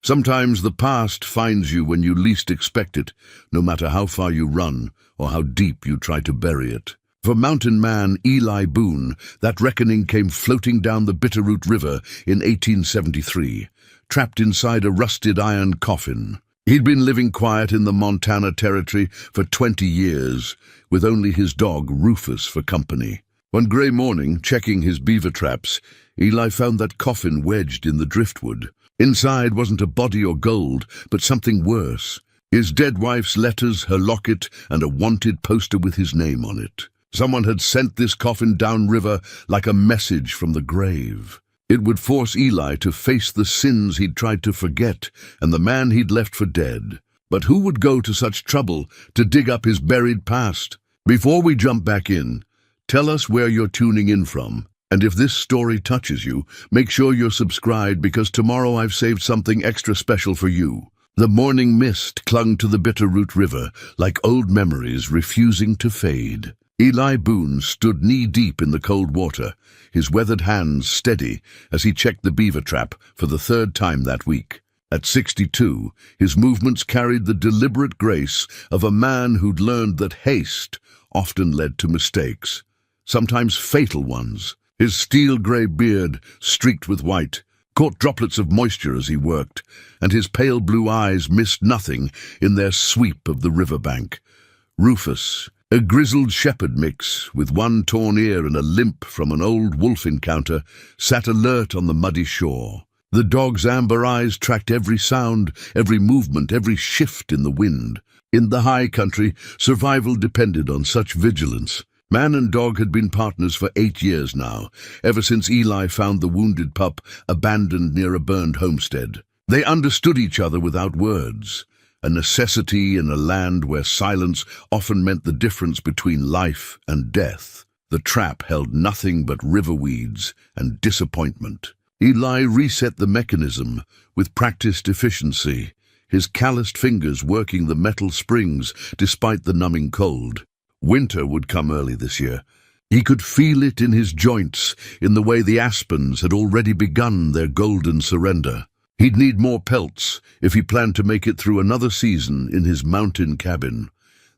Sometimes the past finds you when you least expect it, no matter how far you run or how deep you try to bury it. For mountain man Eli Boone, that reckoning came floating down the Bitterroot River in 1873, trapped inside a rusted iron coffin. He'd been living quiet in the Montana Territory for 20 years, with only his dog Rufus for company. One grey morning, checking his beaver traps, Eli found that coffin wedged in the driftwood. Inside wasn't a body or gold, but something worse. His dead wife's letters, her locket, and a wanted poster with his name on it. Someone had sent this coffin downriver like a message from the grave. It would force Eli to face the sins he'd tried to forget and the man he'd left for dead. But who would go to such trouble to dig up his buried past? Before we jump back in, tell us where you're tuning in from. And if this story touches you, make sure you're subscribed, because tomorrow I've saved something extra special for you. The morning mist clung to the Bitterroot River like old memories refusing to fade. Eli Boone stood knee-deep in the cold water, his weathered hands steady as he checked the beaver trap for the third time that week. At 62, his movements carried the deliberate grace of a man who'd learned that haste often led to mistakes, sometimes fatal ones. His steel-grey beard, streaked with white, caught droplets of moisture as he worked, and his pale blue eyes missed nothing in their sweep of the riverbank. Rufus, a grizzled shepherd mix with one torn ear and a limp from an old wolf encounter, sat alert on the muddy shore. The dog's amber eyes tracked every sound, every movement, every shift in the wind. In the high country, survival depended on such vigilance. Man and dog had been partners for 8 years now, ever since Eli found the wounded pup abandoned near a burned homestead. They understood each other without words, a necessity in a land where silence often meant the difference between life and death. The trap held nothing but river weeds and disappointment. Eli reset the mechanism with practiced efficiency, his calloused fingers working the metal springs despite the numbing cold. Winter would come early this year. He could feel it in his joints, in the way the aspens had already begun their golden surrender. He'd need more pelts if he planned to make it through another season in his mountain cabin.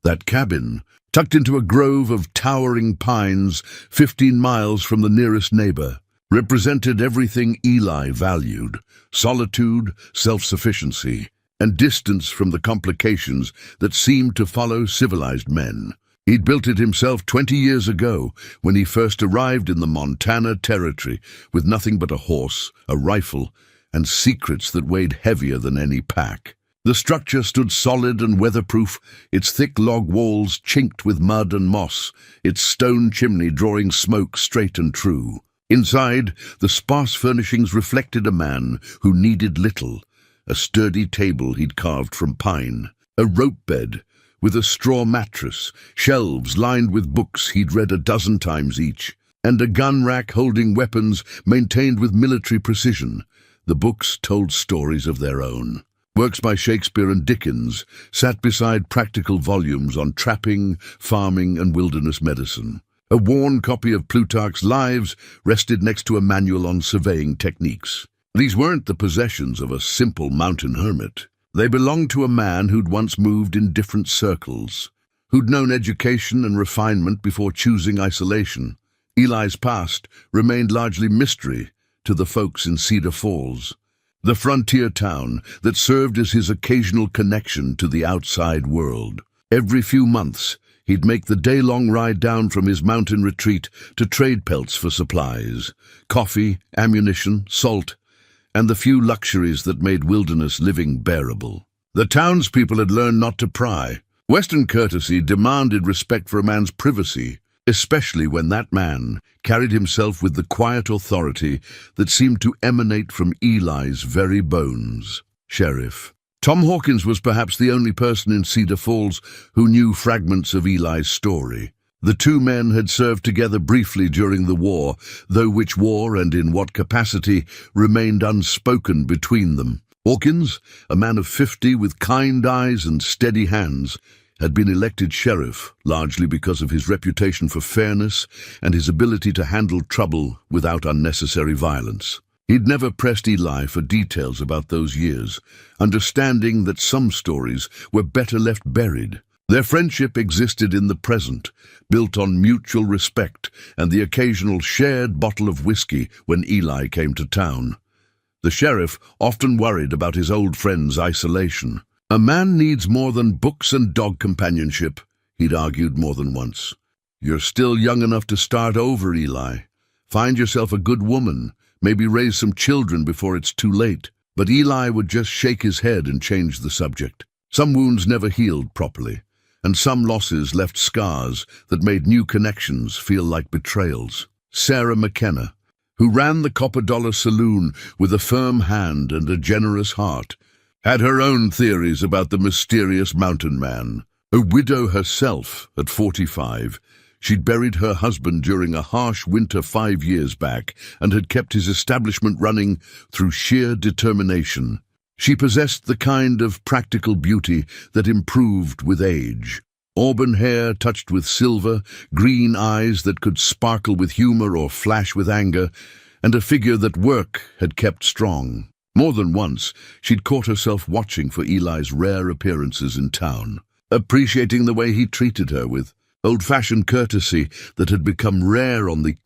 That cabin, tucked into a grove of towering pines 15 miles from the nearest neighbor, represented everything Eli valued: solitude, self-sufficiency, and distance from the complications that seemed to follow civilized men. He'd built it himself 20 years ago when he first arrived in the Montana Territory with nothing but a horse, a rifle, and secrets that weighed heavier than any pack. The structure stood solid and weatherproof, its thick log walls chinked with mud and moss, its stone chimney drawing smoke straight and true. Inside, the sparse furnishings reflected a man who needed little: a sturdy table he'd carved from pine, a rope bed with a straw mattress, shelves lined with books he'd read a dozen times each, and a gun rack holding weapons maintained with military precision. The books told stories of their own. Works by Shakespeare and Dickens sat beside practical volumes on trapping, farming, and wilderness medicine. A worn copy of Plutarch's Lives rested next to a manual on surveying techniques. These weren't the possessions of a simple mountain hermit. They belonged to a man who'd once moved in different circles, who'd known education and refinement before choosing isolation. Eli's past remained largely mystery to the folks in Cedar Falls, the frontier town that served as his occasional connection to the outside world. Every few months, he'd make the day-long ride down from his mountain retreat to trade pelts for supplies: coffee, ammunition, salt, and the few luxuries that made wilderness living bearable. The townspeople had learned not to pry. Western courtesy demanded respect for a man's privacy, especially when that man carried himself with the quiet authority that seemed to emanate from Eli's very bones. Sheriff Tom Hawkins was perhaps the only person in Cedar Falls who knew fragments of Eli's story. The two men had served together briefly during the war, though which war and in what capacity remained unspoken between them. Hawkins, a man of 50 with kind eyes and steady hands, had been elected sheriff largely because of his reputation for fairness and his ability to handle trouble without unnecessary violence. He'd never pressed Eli for details about those years, understanding that some stories were better left buried. Their friendship existed in the present, built on mutual respect and the occasional shared bottle of whiskey when Eli came to town. The sheriff often worried about his old friend's isolation. "A man needs more than books and dog companionship," he'd argued more than once. "You're still young enough to start over, Eli. Find yourself a good woman, maybe raise some children before it's too late." But Eli would just shake his head and change the subject. Some wounds never healed properly, and some losses left scars that made new connections feel like betrayals. Sarah McKenna, who ran the Copper Dollar Saloon with a firm hand and a generous heart, had her own theories about the mysterious mountain man. A widow herself at 45, she'd buried her husband during a harsh winter 5 years back and had kept his establishment running through sheer determination. She possessed the kind of practical beauty that improved with age. Auburn hair touched with silver, green eyes that could sparkle with humor or flash with anger, and a figure that work had kept strong. More than once, she'd caught herself watching for Eli's rare appearances in town, appreciating the way he treated her with old-fashioned courtesy that had become rare on the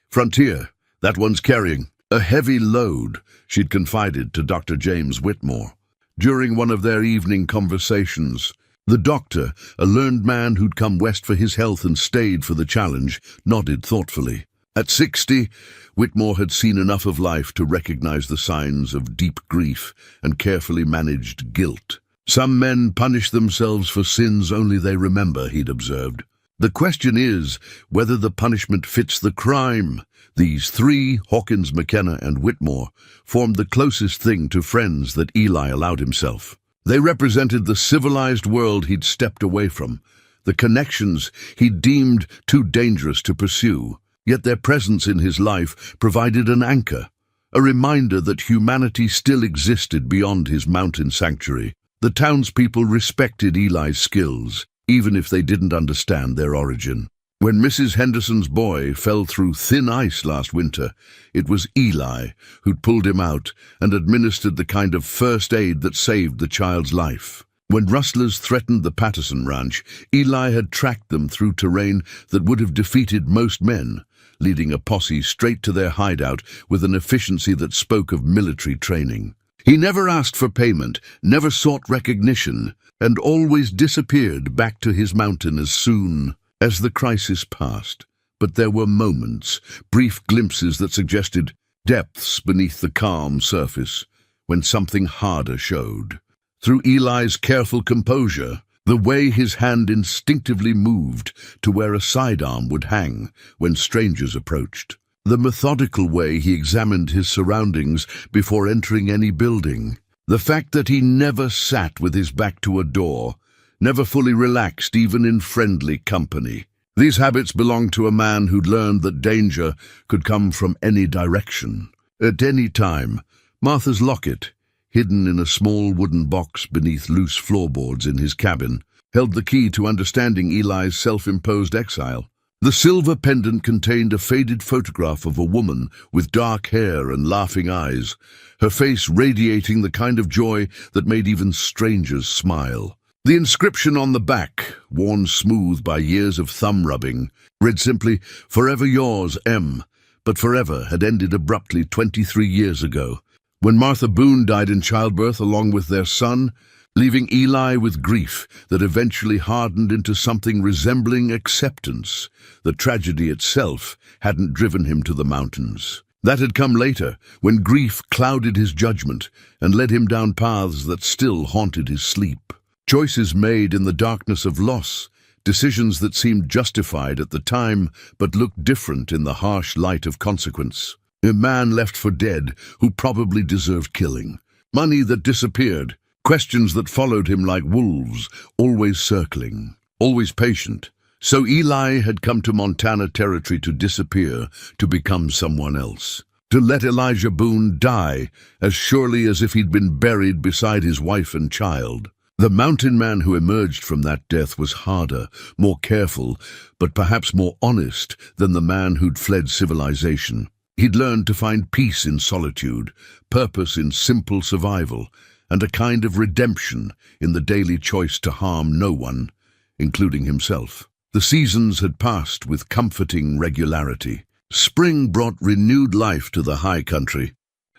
frontier. "That one's carrying a heavy load," she'd confided to Dr. James Whitmore. During one of their evening conversations, the doctor, a learned man who'd come west for his health and stayed for the challenge, nodded thoughtfully. At 60, Whitmore had seen enough of life to recognize the signs of deep grief and carefully managed guilt. "Some men punish themselves for sins only they remember," he'd observed. "The question is whether the punishment fits the crime." These three, Hawkins, McKenna, and Whitmore, formed the closest thing to friends that Eli allowed himself. They represented the civilized world he'd stepped away from, the connections he'd deemed too dangerous to pursue. Yet their presence in his life provided an anchor, a reminder that humanity still existed beyond his mountain sanctuary. The townspeople respected Eli's skills, even if they didn't understand their origin. When Mrs. Henderson's boy fell through thin ice last winter, it was Eli who'd pulled him out and administered the kind of first aid that saved the child's life. When rustlers threatened the Patterson Ranch, Eli had tracked them through terrain that would have defeated most men, leading a posse straight to their hideout with an efficiency that spoke of military training. He never asked for payment, never sought recognition, and always disappeared back to his mountain as soon as the crisis passed. But there were moments, brief glimpses that suggested depths beneath the calm surface, when something harder showed. Through Eli's careful composure, the way his hand instinctively moved to where a sidearm would hang when strangers approached, the methodical way he examined his surroundings before entering any building, the fact that he never sat with his back to a door, never fully relaxed even in friendly company. These habits belonged to a man who'd learned that danger could come from any direction, at any time. Martha's locket, hidden in a small wooden box beneath loose floorboards in his cabin, held the key to understanding Eli's self-imposed exile. The silver pendant contained a faded photograph of a woman with dark hair and laughing eyes, her face radiating the kind of joy that made even strangers smile. The inscription on the back, worn smooth by years of thumb rubbing, read simply, "Forever yours, M." But forever had ended abruptly 23 years ago, when Martha Boone died in childbirth along with their son, leaving Eli with grief that eventually hardened into something resembling acceptance. The tragedy itself hadn't driven him to the mountains. That had come later, when grief clouded his judgment and led him down paths that still haunted his sleep. Choices made in the darkness of loss, decisions that seemed justified at the time but looked different in the harsh light of consequence. A man left for dead who probably deserved killing. Money that disappeared. Questions that followed him like wolves, always circling, always patient. So Eli had come to Montana Territory to disappear, to become someone else. To let Elijah Boone die as surely as if he'd been buried beside his wife and child. The mountain man who emerged from that death was harder, more careful, but perhaps more honest than the man who'd fled civilization. He'd learned to find peace in solitude, purpose in simple survival, and a kind of redemption in the daily choice to harm no one, including himself. The seasons had passed with comforting regularity. Spring brought renewed life to the high country.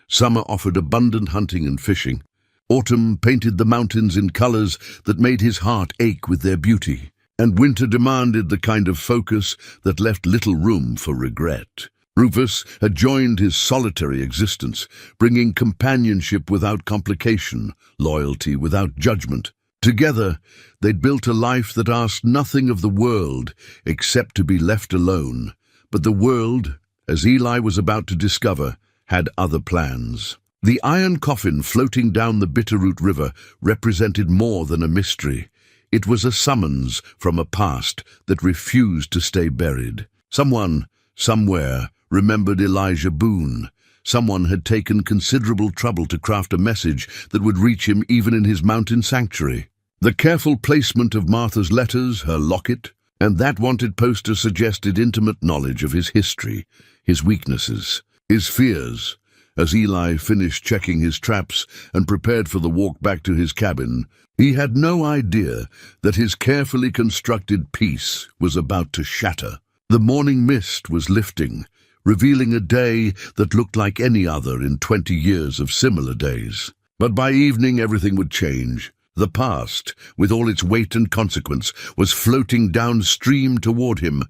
Summer offered abundant hunting and fishing. Autumn painted the mountains in colors that made his heart ache with their beauty. And winter demanded the kind of focus that left little room for regret. Rufus had joined his solitary existence, bringing companionship without complication, loyalty without judgment. Together, they'd built a life that asked nothing of the world except to be left alone. But the world, as Eli was about to discover, had other plans. The iron coffin floating down the Bitterroot River represented more than a mystery. It was a summons from a past that refused to stay buried. Someone, somewhere, remembered Elijah Boone. Someone had taken considerable trouble to craft a message that would reach him even in his mountain sanctuary. The careful placement of Martha's letters, her locket, and that wanted poster suggested intimate knowledge of his history, his weaknesses, his fears. As Eli finished checking his traps and prepared for the walk back to his cabin, he had no idea that his carefully constructed peace was about to shatter. The morning mist was lifting, revealing a day that looked like any other in 20 years of similar days. But by evening everything would change. The past, with all its weight and consequence, was floating downstream toward him,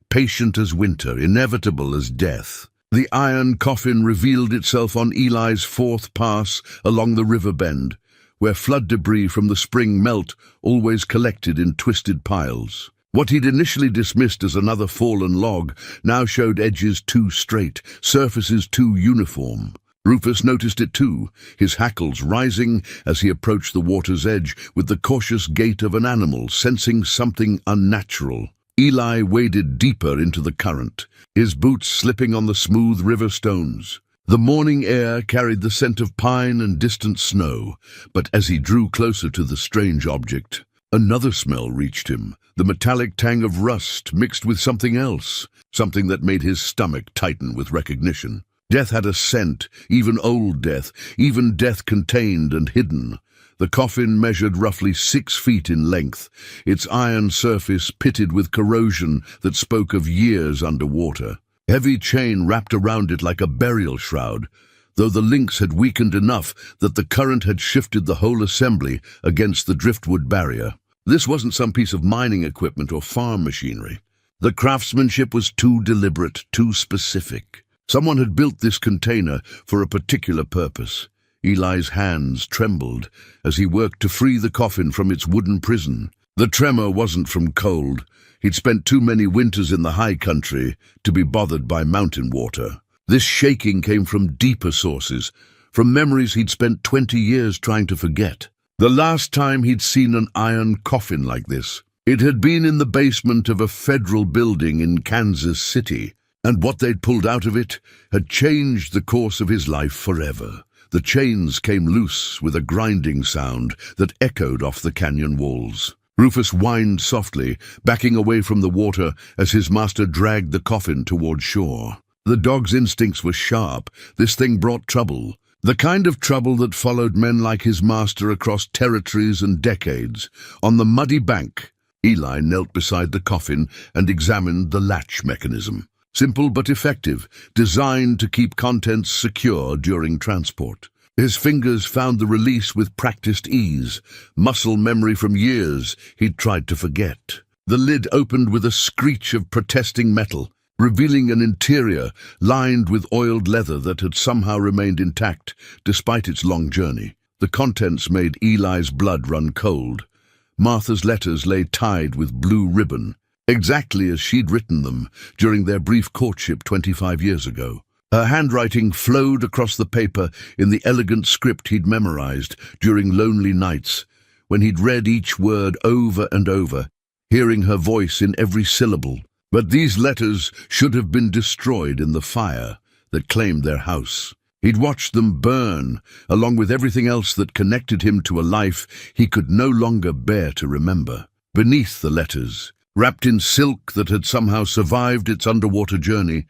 patient as winter, inevitable as death. The iron coffin revealed itself on Eli's fourth pass along the river bend, where flood debris from the spring melt always collected in twisted piles. What he'd initially dismissed as another fallen log now showed edges too straight, surfaces too uniform. Rufus noticed it too, his hackles rising as he approached the water's edge with the cautious gait of an animal sensing something unnatural. Eli waded deeper into the current, his boots slipping on the smooth river stones. The morning air carried the scent of pine and distant snow, but as he drew closer to the strange object, another smell reached him, the metallic tang of rust mixed with something else, something that made his stomach tighten with recognition. Death had a scent, even old death, even death contained and hidden. The coffin measured roughly 6 feet in length, its iron surface pitted with corrosion that spoke of years underwater. Heavy chain wrapped around it like a burial shroud, though the links had weakened enough that the current had shifted the whole assembly against the driftwood barrier. This wasn't some piece of mining equipment or farm machinery. The craftsmanship was too deliberate, too specific. Someone had built this container for a particular purpose. Eli's hands trembled as he worked to free the coffin from its wooden prison. The tremor wasn't from cold. He'd spent too many winters in the high country to be bothered by mountain water. This shaking came from deeper sources, from memories he'd spent 20 years trying to forget. The last time he'd seen an iron coffin like this, it had been in the basement of a federal building in Kansas City. And what they'd pulled out of it had changed the course of his life forever. The chains came loose with a grinding sound that echoed off the canyon walls. Rufus whined softly, backing away from the water as his master dragged the coffin toward shore. The dog's instincts were sharp. This thing brought trouble. The kind of trouble that followed men like his master across territories and decades. On the muddy bank, Eli knelt beside the coffin and examined the latch mechanism. Simple but effective, designed to keep contents secure during transport. His fingers found the release with practiced ease, muscle memory from years he'd tried to forget. The lid opened with a screech of protesting metal, revealing an interior lined with oiled leather that had somehow remained intact despite its long journey. The contents made Eli's blood run cold. Martha's letters lay tied with blue ribbon, exactly as she'd written them during their brief courtship 25 years ago. Her handwriting flowed across the paper in the elegant script he'd memorized during lonely nights, when he'd read each word over and over, hearing her voice in every syllable. But these letters should have been destroyed in the fire that claimed their house. He'd watched them burn, along with everything else that connected him to a life he could no longer bear to remember. Beneath the letters, wrapped in silk that had somehow survived its underwater journey,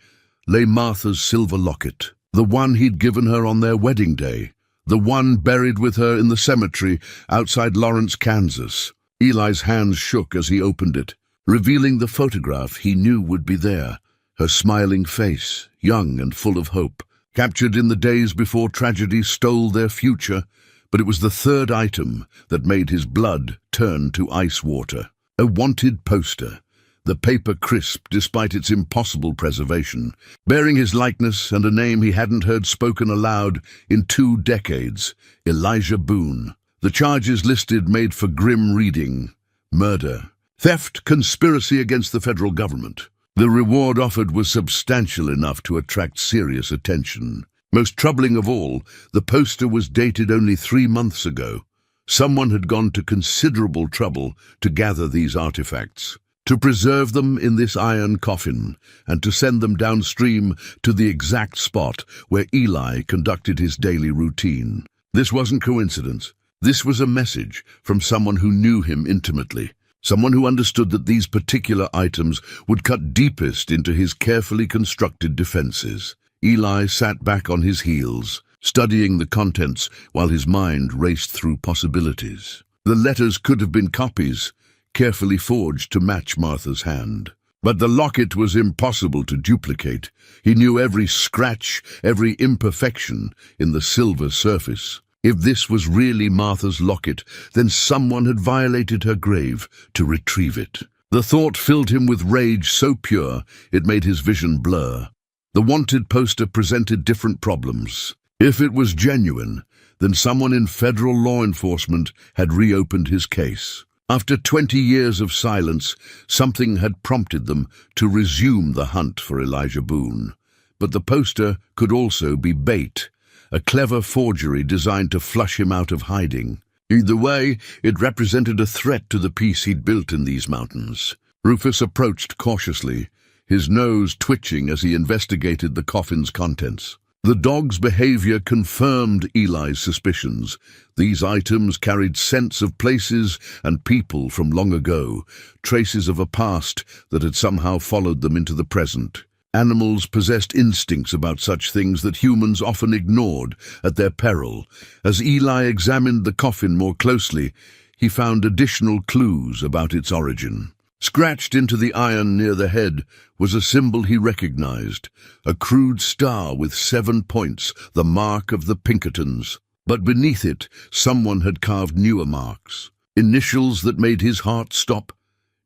lay Martha's silver locket, the one he'd given her on their wedding day, the one buried with her in the cemetery outside Lawrence, Kansas. Eli's hands shook as he opened it, revealing the photograph he knew would be there, her smiling face, young and full of hope, captured in the days before tragedy stole their future. But it was the third item that made his blood turn to ice water. A wanted poster, the paper crisp despite its impossible preservation, bearing his likeness and a name he hadn't heard spoken aloud in 2 decades, Elijah Boone. The charges listed made for grim reading: murder, theft, conspiracy against the federal government. The reward offered was substantial enough to attract serious attention. Most troubling of all, the poster was dated only 3 months ago. Someone had gone to considerable trouble to gather these artifacts, to preserve them in this iron coffin, and to send them downstream to the exact spot where Eli conducted his daily routine. This wasn't coincidence. This was a message from someone who knew him intimately, someone who understood that these particular items would cut deepest into his carefully constructed defenses. Eli sat back on his heels, studying the contents while his mind raced through possibilities. The letters could have been copies, carefully forged to match Martha's hand. But the locket was impossible to duplicate. He knew every scratch, every imperfection in the silver surface. If this was really Martha's locket, then someone had violated her grave to retrieve it. The thought filled him with rage so pure it made his vision blur. The wanted poster presented different problems. If it was genuine, then someone in federal law enforcement had reopened his case. After 20 years of silence, something had prompted them to resume the hunt for Elijah Boone. But the poster could also be bait, a clever forgery designed to flush him out of hiding. Either way, it represented a threat to the peace he'd built in these mountains. Rufus approached cautiously, his nose twitching as he investigated the coffin's contents. The dog's behavior confirmed Eli's suspicions. These items carried scents of places and people from long ago, traces of a past that had somehow followed them into the present. Animals possessed instincts about such things that humans often ignored at their peril. As Eli examined the coffin more closely, he found additional clues about its origin. Scratched into the iron near the head was a symbol he recognized, a crude star with 7 points, the mark of the Pinkertons. But beneath it, someone had carved newer marks, initials that made his heart stop: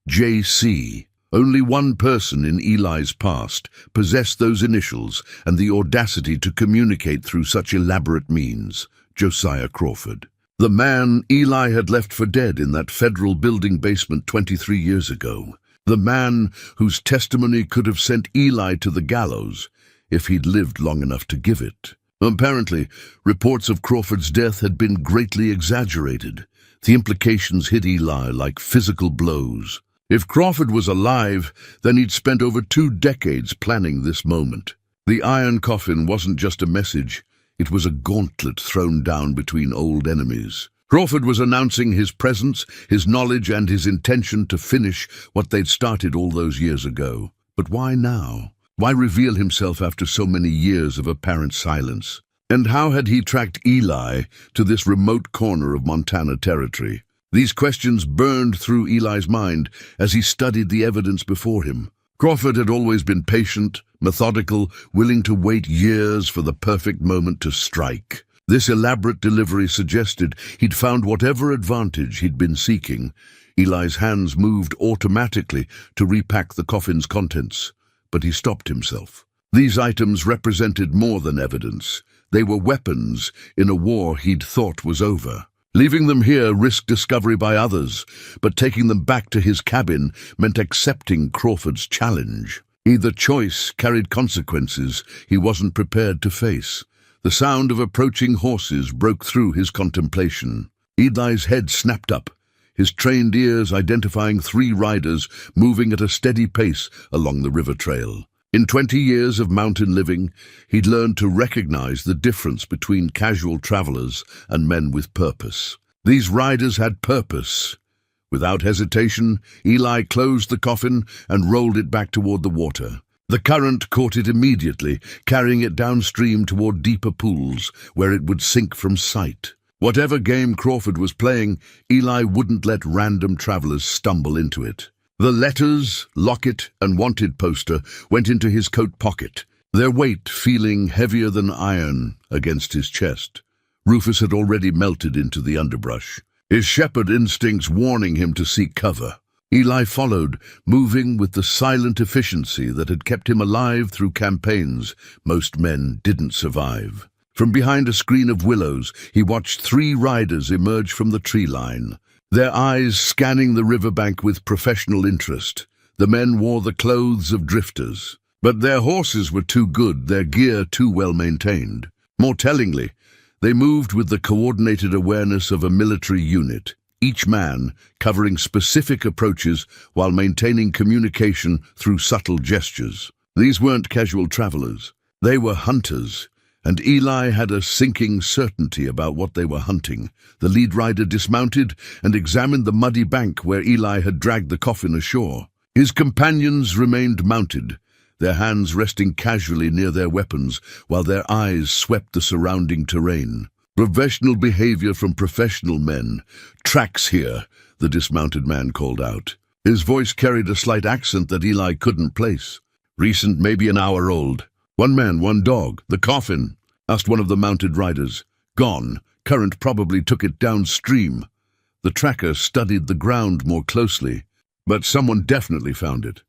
J.C. Only one person in Eli's past possessed those initials and the audacity to communicate through such elaborate means: Josiah Crawford. The man Eli had left for dead in that federal building basement 23 years ago. The man whose testimony could have sent Eli to the gallows if he'd lived long enough to give it. Apparently, reports of Crawford's death had been greatly exaggerated. The implications hit Eli like physical blows. If Crawford was alive, then he'd spent over 2 decades planning this moment. The iron coffin wasn't just a message. It was a gauntlet thrown down between old enemies. Crawford was announcing his presence, his knowledge, and his intention to finish what they'd started all those years ago. But why now? Why reveal himself after so many years of apparent silence? And how had he tracked Eli to this remote corner of Montana territory? These questions burned through Eli's mind as he studied the evidence before him. Crawford had always been patient, methodical, willing to wait years for the perfect moment to strike. This elaborate delivery suggested he'd found whatever advantage he'd been seeking. Eli's hands moved automatically to repack the coffin's contents, but he stopped himself. These items represented more than evidence. They were weapons in a war he'd thought was over. Leaving them here risked discovery by others, but taking them back to his cabin meant accepting Crawford's challenge. Either choice carried consequences he wasn't prepared to face. The sound of approaching horses broke through his contemplation. Eli's head snapped up, his trained ears identifying 3 riders moving at a steady pace along the river trail. In 20 years of mountain living, he'd learned to recognize the difference between casual travelers and men with purpose. These riders had purpose. Without hesitation, Eli closed the coffin and rolled it back toward the water. The current caught it immediately, carrying it downstream toward deeper pools, where it would sink from sight. Whatever game Crawford was playing, Eli wouldn't let random travelers stumble into it. The letters, locket, and wanted poster went into his coat pocket, their weight feeling heavier than iron against his chest. Rufus had already melted into the underbrush, his shepherd instincts warning him to seek cover. Eli followed, moving with the silent efficiency that had kept him alive through campaigns most men didn't survive. From behind a screen of willows, he watched 3 riders emerge from the tree line, their eyes scanning the riverbank with professional interest. The men wore the clothes of drifters, but their horses were too good, their gear too well maintained. More tellingly, they moved with the coordinated awareness of a military unit, each man covering specific approaches while maintaining communication through subtle gestures. These weren't casual travelers. They were hunters, and Eli had a sinking certainty about what they were hunting. The lead rider dismounted and examined the muddy bank where Eli had dragged the coffin ashore. His companions remained mounted, their hands resting casually near their weapons while their eyes swept the surrounding terrain. Professional behavior from professional men. "Tracks here," the dismounted man called out. His voice carried a slight accent that Eli couldn't place. "Recent, maybe an hour old." "One man, one dog. The coffin?" asked one of the mounted riders. "Gone. Current probably took it downstream." The tracker studied the ground more closely, but someone definitely found it.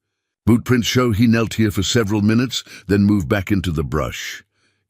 Bootprints show he knelt here for several minutes, then moved back into the brush.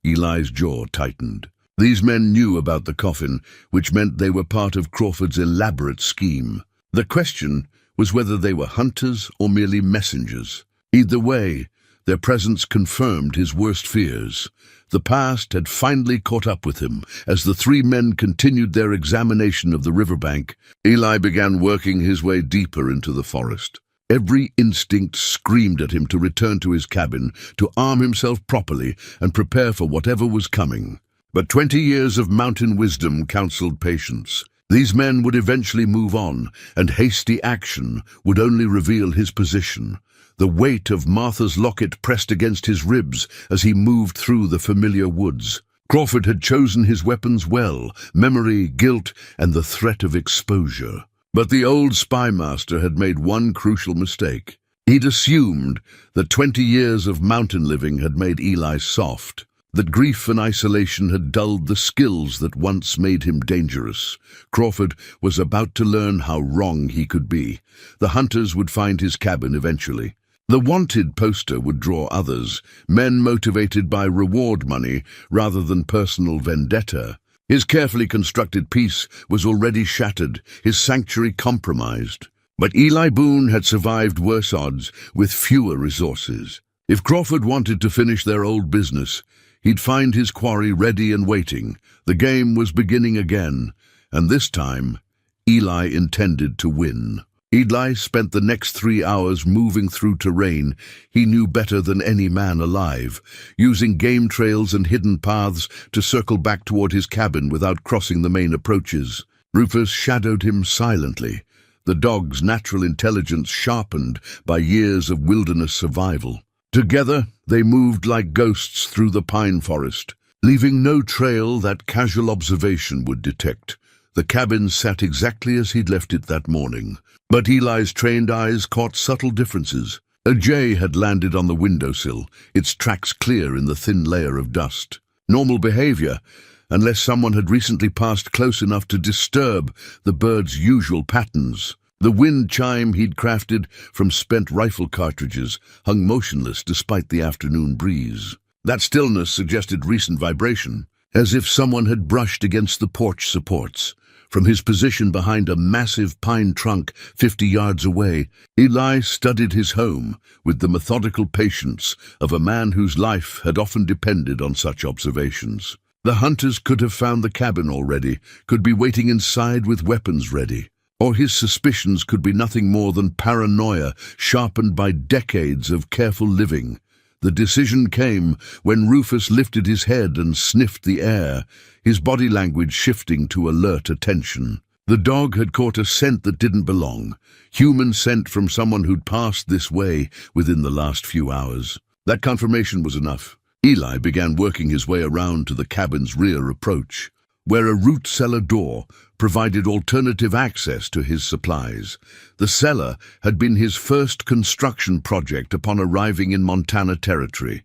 Eli's jaw tightened. These men knew about the coffin, which meant they were part of Crawford's elaborate scheme. The question was whether they were hunters or merely messengers. Either way, their presence confirmed his worst fears. The past had finally caught up with him. As the 3 men continued their examination of the riverbank, Eli began working his way deeper into the forest. Every instinct screamed at him to return to his cabin, to arm himself properly and prepare for whatever was coming. But 20 years of mountain wisdom counseled patience. These men would eventually move on, and hasty action would only reveal his position. The weight of Martha's locket pressed against his ribs as he moved through the familiar woods. Crawford had chosen his weapons well: memory, guilt, and the threat of exposure. But the old spy master had made one crucial mistake. He'd assumed that 20 years of mountain living had made Eli soft, that grief and isolation had dulled the skills that once made him dangerous. Crawford was about to learn how wrong he could be. The hunters would find his cabin eventually. The wanted poster would draw others, men motivated by reward money rather than personal vendetta. His carefully constructed peace was already shattered, his sanctuary compromised. But Eli Boone had survived worse odds with fewer resources. If Crawford wanted to finish their old business, he'd find his quarry ready and waiting. The game was beginning again, and this time, Eli intended to win. Eli spent the next 3 hours moving through terrain he knew better than any man alive, using game trails and hidden paths to circle back toward his cabin without crossing the main approaches. Rufus shadowed him silently, the dog's natural intelligence sharpened by years of wilderness survival. Together, they moved like ghosts through the pine forest, leaving no trail that casual observation would detect. The cabin sat exactly as he'd left it that morning, but Eli's trained eyes caught subtle differences. A jay had landed on the windowsill, its tracks clear in the thin layer of dust. Normal behavior, unless someone had recently passed close enough to disturb the bird's usual patterns. The wind chime he'd crafted from spent rifle cartridges hung motionless despite the afternoon breeze. That stillness suggested recent vibration, as if someone had brushed against the porch supports. From his position behind a massive pine trunk 50 yards away, Eli studied his home with the methodical patience of a man whose life had often depended on such observations. The hunters could have found the cabin already, could be waiting inside with weapons ready. Or his suspicions could be nothing more than paranoia sharpened by decades of careful living. The decision came when Rufus lifted his head and sniffed the air, his body language shifting to alert attention. The dog had caught a scent that didn't belong, human scent from someone who'd passed this way within the last few hours. That confirmation was enough. Eli began working his way around to the cabin's rear approach, where a root cellar door provided alternative access to his supplies. The cellar had been his first construction project upon arriving in Montana territory.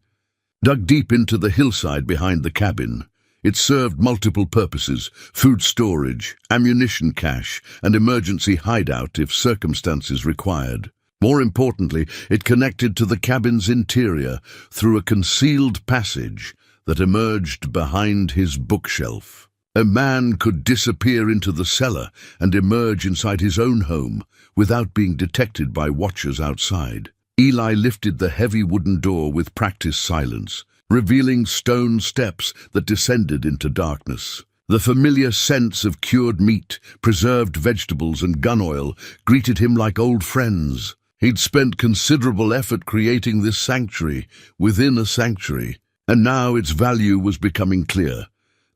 Dug deep into the hillside behind the cabin, it served multiple purposes: food storage, ammunition cache, and emergency hideout if circumstances required. More importantly, it connected to the cabin's interior through a concealed passage that emerged behind his bookshelf. A man could disappear into the cellar and emerge inside his own home without being detected by watchers outside. Eli lifted the heavy wooden door with practiced silence, revealing stone steps that descended into darkness. The familiar scents of cured meat, preserved vegetables, and gun oil greeted him like old friends. He'd spent considerable effort creating this sanctuary within a sanctuary, and now its value was becoming clear.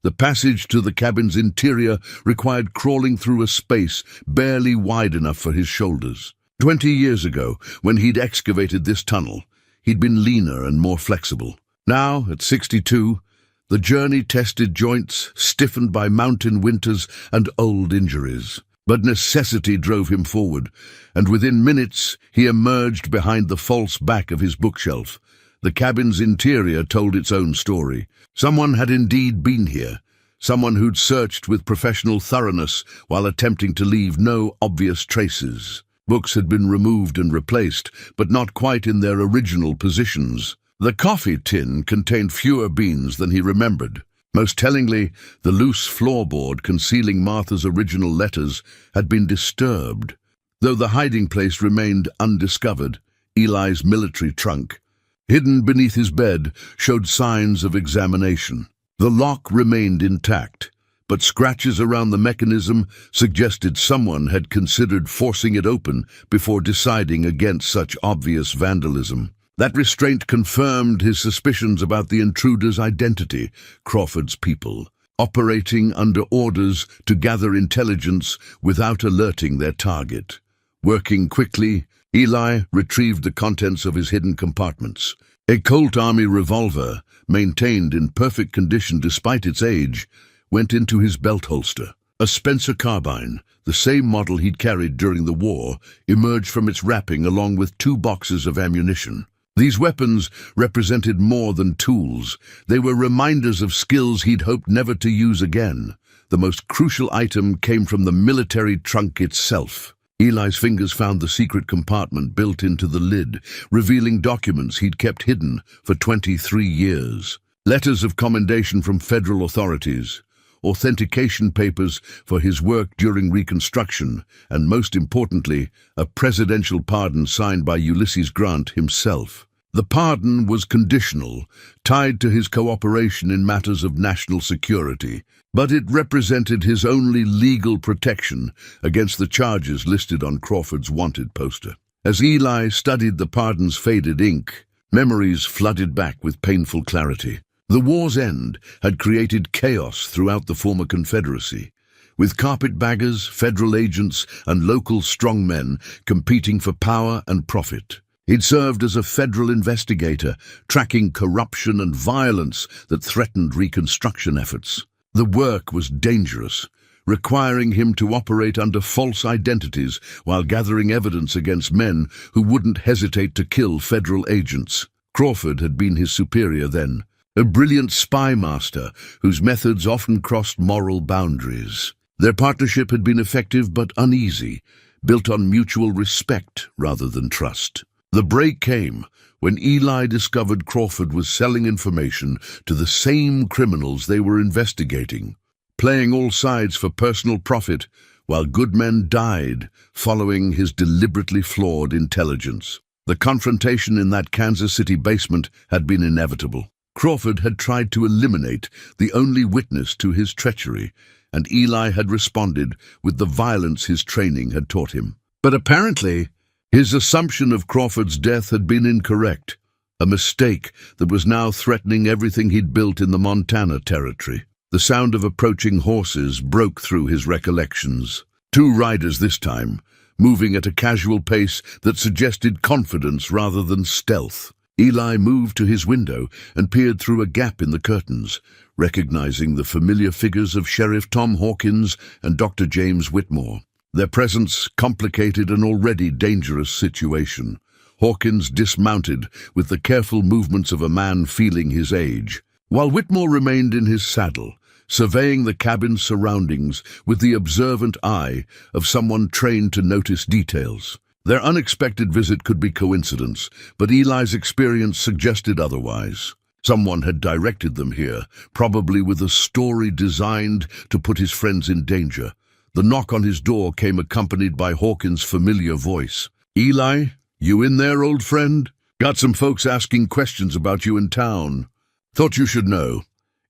The passage to the cabin's interior required crawling through a space barely wide enough for his shoulders. 20 years ago, when he'd excavated this tunnel, he'd been leaner and more flexible. Now, at 62, the journey-tested joints stiffened by mountain winters and old injuries. But necessity drove him forward, and within minutes he emerged behind the false back of his bookshelf. The cabin's interior told its own story. Someone had indeed been here, someone who'd searched with professional thoroughness while attempting to leave no obvious traces. Books had been removed and replaced, but not quite in their original positions. The coffee tin contained fewer beans than he remembered. Most tellingly, the loose floorboard concealing Martha's original letters had been disturbed. Though the hiding place remained undiscovered, Eli's military trunk, hidden beneath his bed, showed signs of examination. The lock remained intact, but scratches around the mechanism suggested someone had considered forcing it open before deciding against such obvious vandalism. That restraint confirmed his suspicions about the intruder's identity: Crawford's people, operating under orders to gather intelligence without alerting their target. Working quickly, Eli retrieved the contents of his hidden compartments. A Colt Army revolver, maintained in perfect condition despite its age, went into his belt holster. A Spencer carbine, the same model he'd carried during the war, emerged from its wrapping along with 2 boxes of ammunition. These weapons represented more than tools. They were reminders of skills he'd hoped never to use again. The most crucial item came from the military trunk itself. Eli's fingers found the secret compartment built into the lid, revealing documents he'd kept hidden for 23 years. Letters of commendation from federal authorities, authentication papers for his work during Reconstruction, and most importantly, a presidential pardon signed by Ulysses Grant himself. The pardon was conditional, tied to his cooperation in matters of national security, but it represented his only legal protection against the charges listed on Crawford's wanted poster. As Eli studied the pardon's faded ink, memories flooded back with painful clarity. The war's end had created chaos throughout the former Confederacy, with carpetbaggers, federal agents, and local strongmen competing for power and profit. He'd served as a federal investigator, tracking corruption and violence that threatened Reconstruction efforts. The work was dangerous, requiring him to operate under false identities while gathering evidence against men who wouldn't hesitate to kill federal agents. Crawford had been his superior then, a brilliant spy master whose methods often crossed moral boundaries. Their partnership had been effective but uneasy, built on mutual respect rather than trust. The break came when Eli discovered Crawford was selling information to the same criminals they were investigating, playing all sides for personal profit while good men died following his deliberately flawed intelligence. The confrontation in that Kansas City basement had been inevitable. Crawford had tried to eliminate the only witness to his treachery, and Eli had responded with the violence his training had taught him. But apparently, his assumption of Crawford's death had been incorrect, a mistake that was now threatening everything he'd built in the Montana territory. The sound of approaching horses broke through his recollections. 2 riders this time, moving at a casual pace that suggested confidence rather than stealth. Eli moved to his window and peered through a gap in the curtains, recognizing the familiar figures of Sheriff Tom Hawkins and Dr. James Whitmore. Their presence complicated an already dangerous situation. Hawkins dismounted with the careful movements of a man feeling his age, while Whitmore remained in his saddle, surveying the cabin's surroundings with the observant eye of someone trained to notice details. Their unexpected visit could be coincidence, but Eli's experience suggested otherwise. Someone had directed them here, probably with a story designed to put his friends in danger. The knock on his door came accompanied by Hawkins' familiar voice. "Eli, you in there, old friend? Got some folks asking questions about you in town. Thought you should know."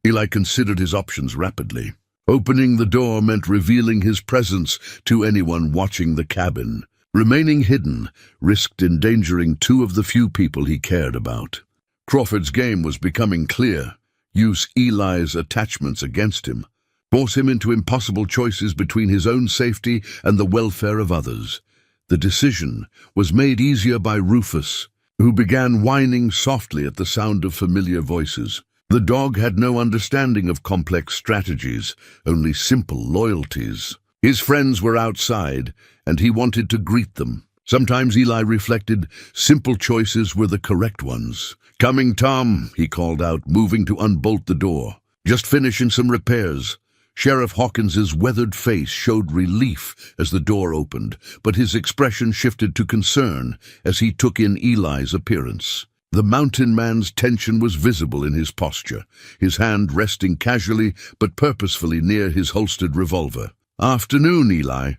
Eli considered his options rapidly. Opening the door meant revealing his presence to anyone watching the cabin. Remaining hidden risked endangering two of the few people he cared about. Crawford's game was becoming clear. Use Eli's attachments against him. Force him into impossible choices between his own safety and the welfare of others. The decision was made easier by Rufus, who began whining softly at the sound of familiar voices. The dog had no understanding of complex strategies, only simple loyalties. His friends were outside, and he wanted to greet them. Sometimes Eli reflected simple choices were the correct ones. "Coming, Tom," he called out, moving to unbolt the door. "Just finishing some repairs." Sheriff Hawkins's weathered face showed relief as the door opened, but his expression shifted to concern as he took in Eli's appearance. The mountain man's tension was visible in his posture, his hand resting casually but purposefully near his holstered revolver. "Afternoon, Eli,"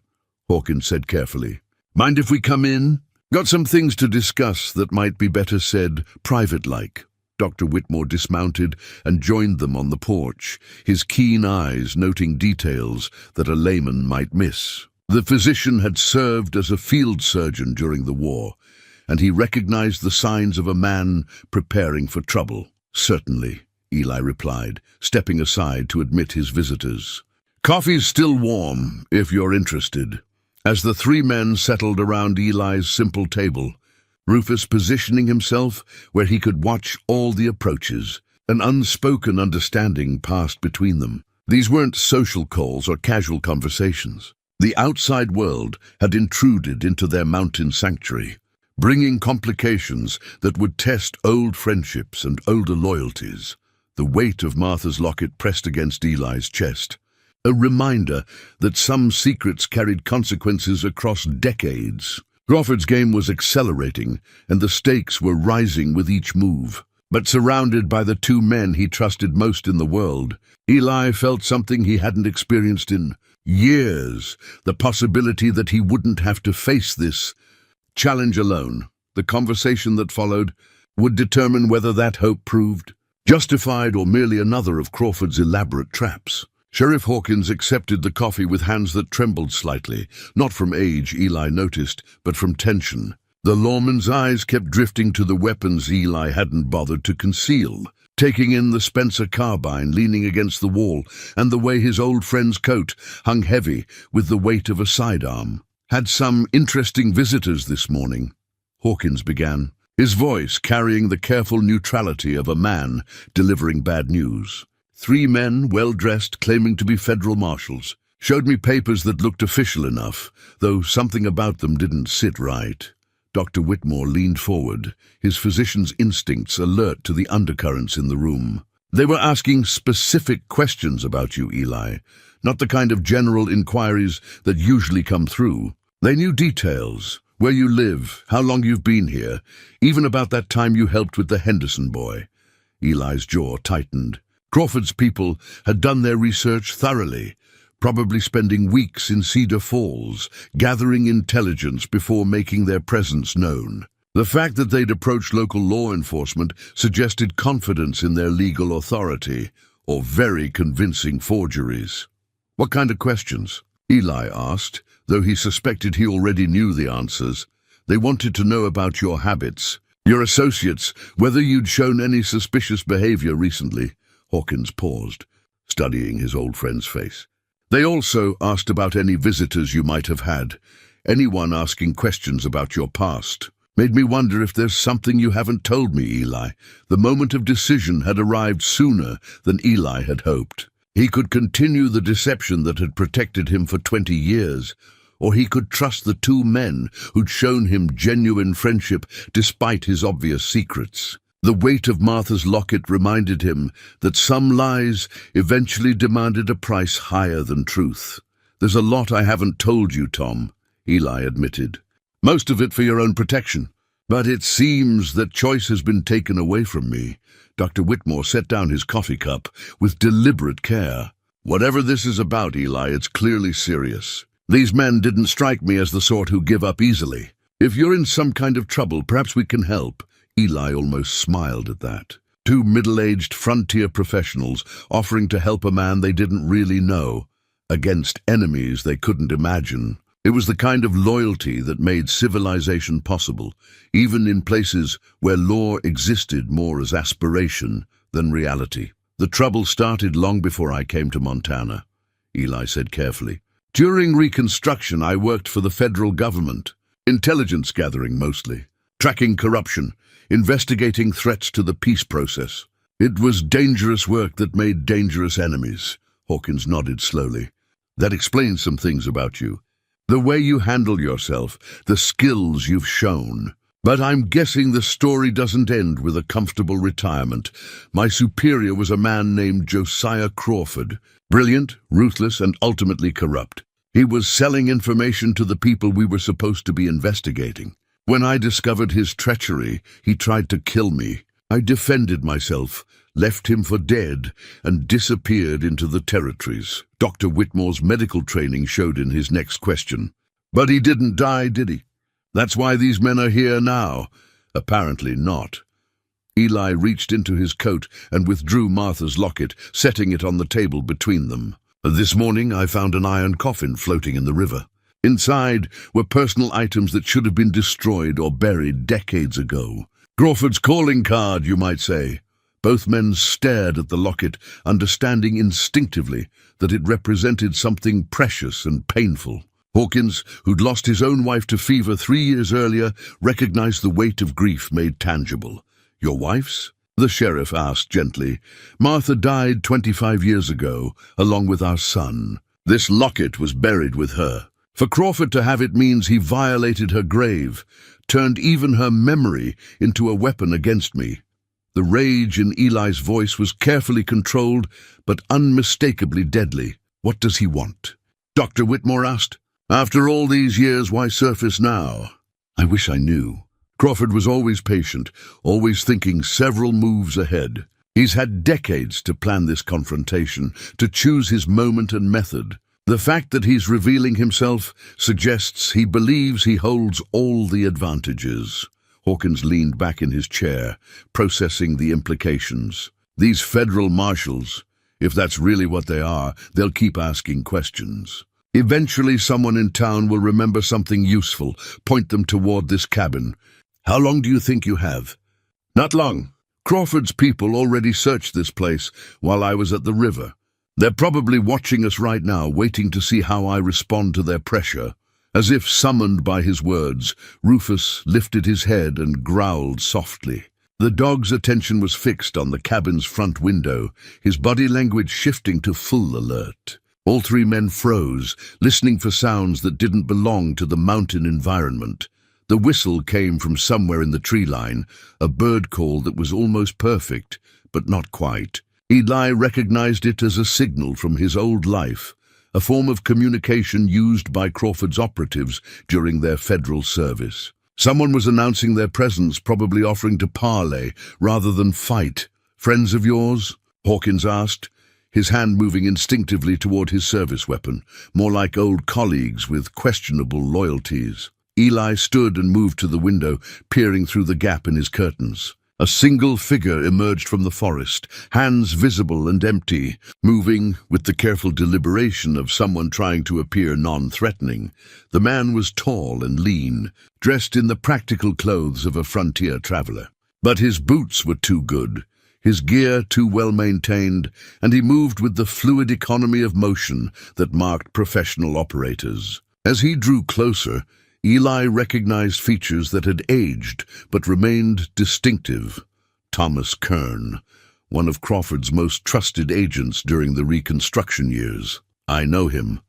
Hawkins said carefully. "Mind if we come in? Got some things to discuss that might be better said private-like." Dr. Whitmore dismounted and joined them on the porch, his keen eyes noting details that a layman might miss. The physician had served as a field surgeon during the war, and he recognized the signs of a man preparing for trouble. "Certainly," Eli replied, stepping aside to admit his visitors. "Coffee's still warm, if you're interested." As the three men settled around Eli's simple table, Rufus positioning himself where he could watch all the approaches, an unspoken understanding passed between them. These weren't social calls or casual conversations. The outside world had intruded into their mountain sanctuary, bringing complications that would test old friendships and older loyalties. The weight of Martha's locket pressed against Eli's chest, a reminder that some secrets carried consequences across decades. Crawford's game was accelerating, and the stakes were rising with each move. But surrounded by the two men he trusted most in the world, Eli felt something he hadn't experienced in years, the possibility that he wouldn't have to face this challenge alone. The conversation that followed would determine whether that hope proved justified or merely another of Crawford's elaborate traps. Sheriff Hawkins accepted the coffee with hands that trembled slightly, not from age, Eli noticed, but from tension. The lawman's eyes kept drifting to the weapons Eli hadn't bothered to conceal, taking in the Spencer carbine leaning against the wall and the way his old friend's coat hung heavy with the weight of a sidearm. "Had some interesting visitors this morning," Hawkins began, his voice carrying the careful neutrality of a man delivering bad news. "Three men, well-dressed, claiming to be federal marshals. Showed me papers that looked official enough, though something about them didn't sit right." Dr. Whitmore leaned forward, his physician's instincts alert to the undercurrents in the room. "They were asking specific questions about you, Eli, not the kind of general inquiries that usually come through. They knew details, where you live, how long you've been here, even about that time you helped with the Henderson boy." Eli's jaw tightened. Crawford's people had done their research thoroughly, probably spending weeks in Cedar Falls, gathering intelligence before making their presence known. The fact that they'd approached local law enforcement suggested confidence in their legal authority, or very convincing forgeries. "What kind of questions?" Eli asked, though he suspected he already knew the answers. "They wanted to know about your habits, your associates, whether you'd shown any suspicious behavior recently." Hawkins paused, studying his old friend's face. "They also asked about any visitors you might have had, anyone asking questions about your past." Made me wonder if there's something you haven't told me, Eli. The moment of decision had arrived sooner than Eli had hoped. He could continue the deception that had protected him for 20 years, or he could trust the two men who'd shown him genuine friendship despite his obvious secrets. The weight of Martha's locket reminded him that some lies eventually demanded a price higher than truth. "There's a lot I haven't told you, Tom," Eli admitted. "Most of it for your own protection. But it seems that choice has been taken away from me." Dr. Whitmore set down his coffee cup with deliberate care. "Whatever this is about, Eli, it's clearly serious. These men didn't strike me as the sort who give up easily. If you're in some kind of trouble, perhaps we can help." Eli almost smiled at that. Two middle-aged frontier professionals offering to help a man they didn't really know, against enemies they couldn't imagine. It was the kind of loyalty that made civilization possible, even in places where law existed more as aspiration than reality. "The trouble started long before I came to Montana," Eli said carefully. "During Reconstruction, I worked for the federal government, intelligence gathering mostly, tracking corruption, investigating threats to the peace process. It was dangerous work that made dangerous enemies." Hawkins nodded slowly. "That explains some things about you. The way you handle yourself, the skills you've shown. But I'm guessing the story doesn't end with a comfortable retirement. My superior was a man named Josiah Crawford, brilliant, ruthless, and ultimately corrupt. He was selling information to the people we were supposed to be investigating. When I discovered his treachery, he tried to kill me. I defended myself, left him for dead, and disappeared into the territories." Dr. Whitmore's medical training showed in his next question. "But he didn't die, did he? That's why these men are here now." "Apparently not." Eli reached into his coat and withdrew Martha's locket, setting it on the table between them. "This morning I found an iron coffin floating in the river. Inside were personal items that should have been destroyed or buried decades ago. Crawford's calling card, you might say." Both men stared at the locket, understanding instinctively that it represented something precious and painful. Hawkins, who'd lost his own wife to fever 3 years earlier, recognized the weight of grief made tangible. "Your wife's?" the sheriff asked gently. "Martha died 25 years ago, along with our son. This locket was buried with her. For Crawford to have it means he violated her grave, turned even her memory into a weapon against me." The rage in Eli's voice was carefully controlled, but unmistakably deadly. "What does he want?" Dr. Whitmore asked. "After all these years, why surface now?" "I wish I knew." Crawford was always patient, always thinking several moves ahead. He's had decades to plan this confrontation, to choose his moment and method. The fact that he's revealing himself suggests he believes he holds all the advantages. Hawkins leaned back in his chair, processing the implications. These federal marshals, if that's really what they are, they'll keep asking questions. Eventually someone in town will remember something useful, point them toward this cabin. "How long do you think you have?" "Not long. Crawford's people already searched this place while I was at the river. They're probably watching us right now, waiting to see how I respond to their pressure." As if summoned by his words, Rufus lifted his head and growled softly. The dog's attention was fixed on the cabin's front window, his body language shifting to full alert. All three men froze, listening for sounds that didn't belong to the mountain environment. The whistle came from somewhere in the tree line, a bird call that was almost perfect, but not quite. Eli recognized it as a signal from his old life, a form of communication used by Crawford's operatives during their federal service. Someone was announcing their presence, probably offering to parley rather than fight. "Friends of yours?" Hawkins asked, his hand moving instinctively toward his service weapon, more like old colleagues with questionable loyalties. Eli stood and moved to the window, peering through the gap in his curtains. A single figure emerged from the forest, hands visible and empty, moving with the careful deliberation of someone trying to appear non-threatening. The man was tall and lean, dressed in the practical clothes of a frontier traveler. But his boots were too good, his gear too well-maintained, and he moved with the fluid economy of motion that marked professional operators. As he drew closer, Eli recognized features that had aged but remained distinctive. Thomas Kern, one of Crawford's most trusted agents during the Reconstruction years. "I know him,"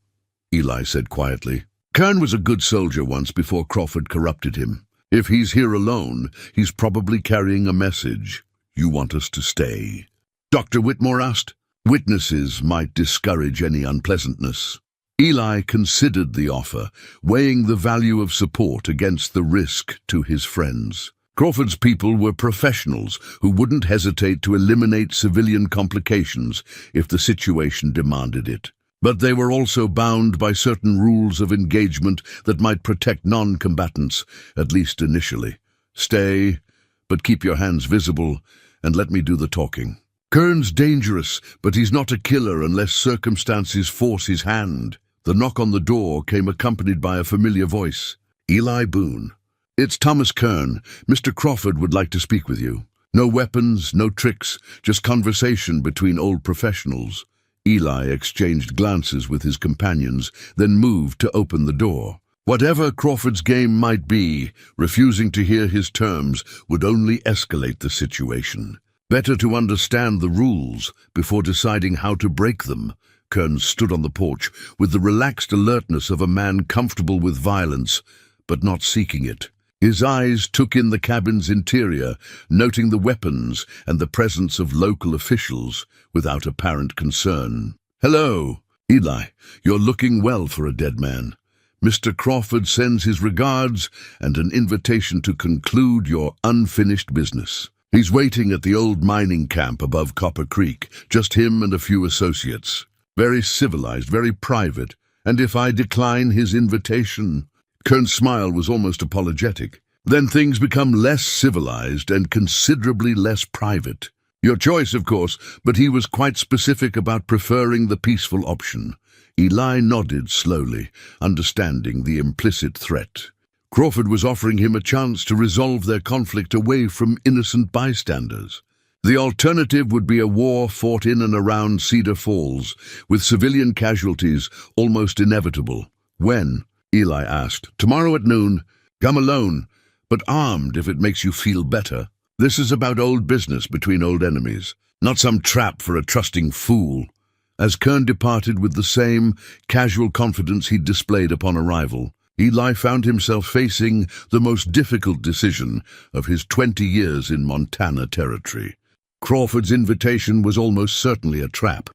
Eli said quietly. "Kern was a good soldier once before Crawford corrupted him. If he's here alone, he's probably carrying a message. You want us to stay?" Dr. Whitmore asked. "Witnesses might discourage any unpleasantness." Eli considered the offer, weighing the value of support against the risk to his friends. Crawford's people were professionals who wouldn't hesitate to eliminate civilian complications if the situation demanded it. But they were also bound by certain rules of engagement that might protect non-combatants, at least initially. "Stay, but keep your hands visible, and let me do the talking. Kern's dangerous, but he's not a killer unless circumstances force his hand." The knock on the door came accompanied by a familiar voice. "Eli Boone." "It's Thomas Kern. Mr. Crawford would like to speak with you." No weapons, no tricks, just conversation between old professionals. Eli exchanged glances with his companions, then moved to open the door. Whatever Crawford's game might be, refusing to hear his terms would only escalate the situation. Better to understand the rules before deciding how to break them. Kern stood on the porch with the relaxed alertness of a man comfortable with violence, but not seeking it. His eyes took in the cabin's interior, noting the weapons and the presence of local officials without apparent concern. "Hello, Eli. You're looking well for a dead man. Mr. Crawford sends his regards and an invitation to conclude your unfinished business. He's waiting at the old mining camp above Copper Creek, just him and a few associates. Very civilized, very private, and if I decline his invitation—" Kern's smile was almost apologetic. "Then things become less civilized and considerably less private. Your choice, of course, but he was quite specific about preferring the peaceful option." Eli nodded slowly, understanding the implicit threat. Crawford was offering him a chance to resolve their conflict away from innocent bystanders. The alternative would be a war fought in and around Cedar Falls, with civilian casualties almost inevitable. "When?" Eli asked. "Tomorrow at noon. Come alone, but armed if it makes you feel better. This is about old business between old enemies, not some trap for a trusting fool." As Kern departed with the same casual confidence he'd displayed upon arrival, Eli found himself facing the most difficult decision of his 20 years in Montana territory. Crawford's invitation was almost certainly a trap,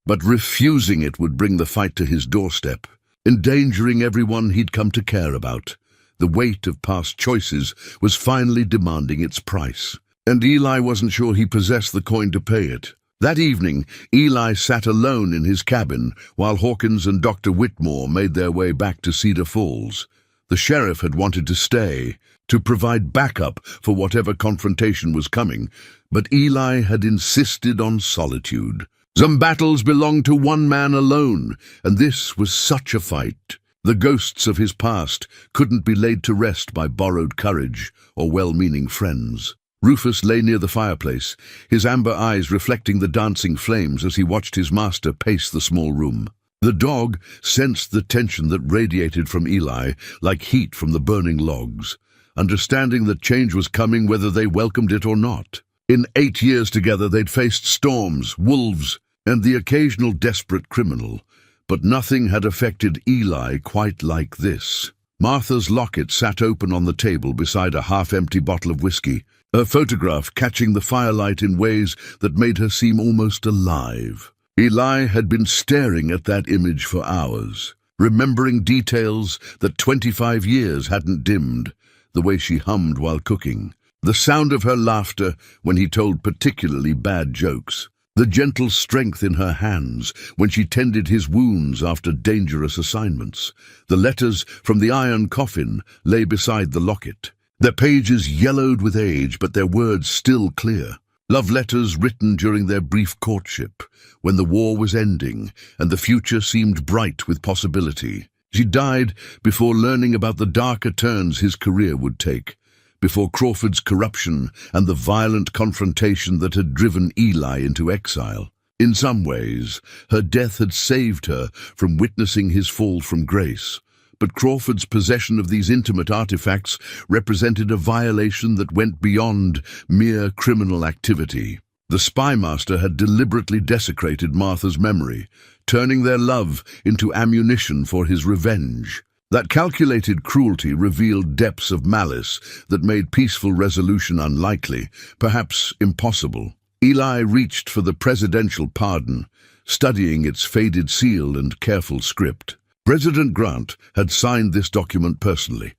but refusing it would bring the fight to his doorstep, endangering everyone he'd come to care about. The weight of past choices was finally demanding its price, and Eli wasn't sure he possessed the coin to pay it. That evening, Eli sat alone in his cabin while Hawkins and Dr. Whitmore made their way back to Cedar Falls. The sheriff had wanted to stay, to provide backup for whatever confrontation was coming, but Eli had insisted on solitude. Some battles belonged to one man alone, and this was such a fight. The ghosts of his past couldn't be laid to rest by borrowed courage or well-meaning friends. Rufus lay near the fireplace, his amber eyes reflecting the dancing flames as he watched his master pace the small room. The dog sensed the tension that radiated from Eli like heat from the burning logs, understanding that change was coming whether they welcomed it or not. In 8 years together they'd faced storms, wolves, and the occasional desperate criminal, but nothing had affected Eli quite like this. Martha's locket sat open on the table beside a half-empty bottle of whiskey, her photograph catching the firelight in ways that made her seem almost alive. Eli had been staring at that image for hours, remembering details that 25 years hadn't dimmed, the way she hummed while cooking, the sound of her laughter when he told particularly bad jokes, the gentle strength in her hands when she tended his wounds after dangerous assignments. The letters from the iron coffin lay beside the locket, their pages yellowed with age, but their words still clear. Love letters written during their brief courtship, when the war was ending and the future seemed bright with possibility. She died before learning about the darker turns his career would take, before Crawford's corruption and the violent confrontation that had driven Eli into exile. In some ways, her death had saved her from witnessing his fall from grace, but Crawford's possession of these intimate artifacts represented a violation that went beyond mere criminal activity. The spymaster had deliberately desecrated Martha's memory, turning their love into ammunition for his revenge. That calculated cruelty revealed depths of malice that made peaceful resolution unlikely, perhaps impossible. Eli reached for the presidential pardon, studying its faded seal and careful script. President Grant had signed this document personally,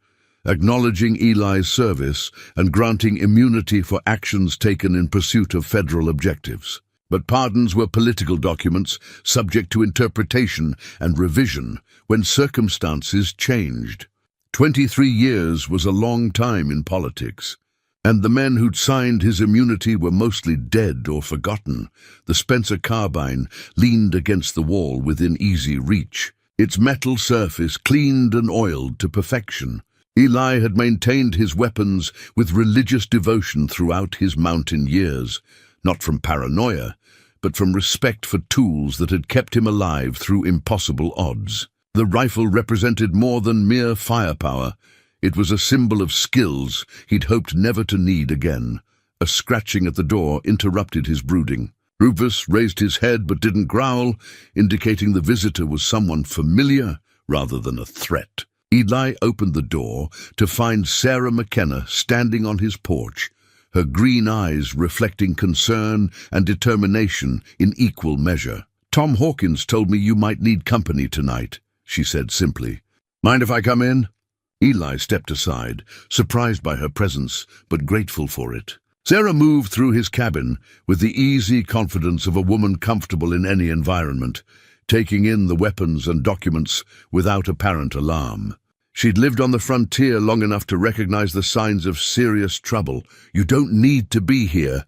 acknowledging Eli's service and granting immunity for actions taken in pursuit of federal objectives. But pardons were political documents subject to interpretation and revision when circumstances changed. 23 years was a long time in politics, and the men who'd signed his immunity were mostly dead or forgotten. The Spencer carbine leaned against the wall within easy reach, its metal surface cleaned and oiled to perfection. Eli had maintained his weapons with religious devotion throughout his mountain years, not from paranoia, but from respect for tools that had kept him alive through impossible odds. The rifle represented more than mere firepower. It was a symbol of skills he'd hoped never to need again. A scratching at the door interrupted his brooding. Rufus raised his head but didn't growl, indicating the visitor was someone familiar rather than a threat. Eli opened the door to find Sarah McKenna standing on his porch, her green eyes reflecting concern and determination in equal measure. "Tom Hawkins told me you might need company tonight," she said simply. "Mind if I come in?" Eli stepped aside, surprised by her presence, but grateful for it. Sarah moved through his cabin with the easy confidence of a woman comfortable in any environment, taking in the weapons and documents without apparent alarm. She'd lived on the frontier long enough to recognize the signs of serious trouble. "You don't need to be here."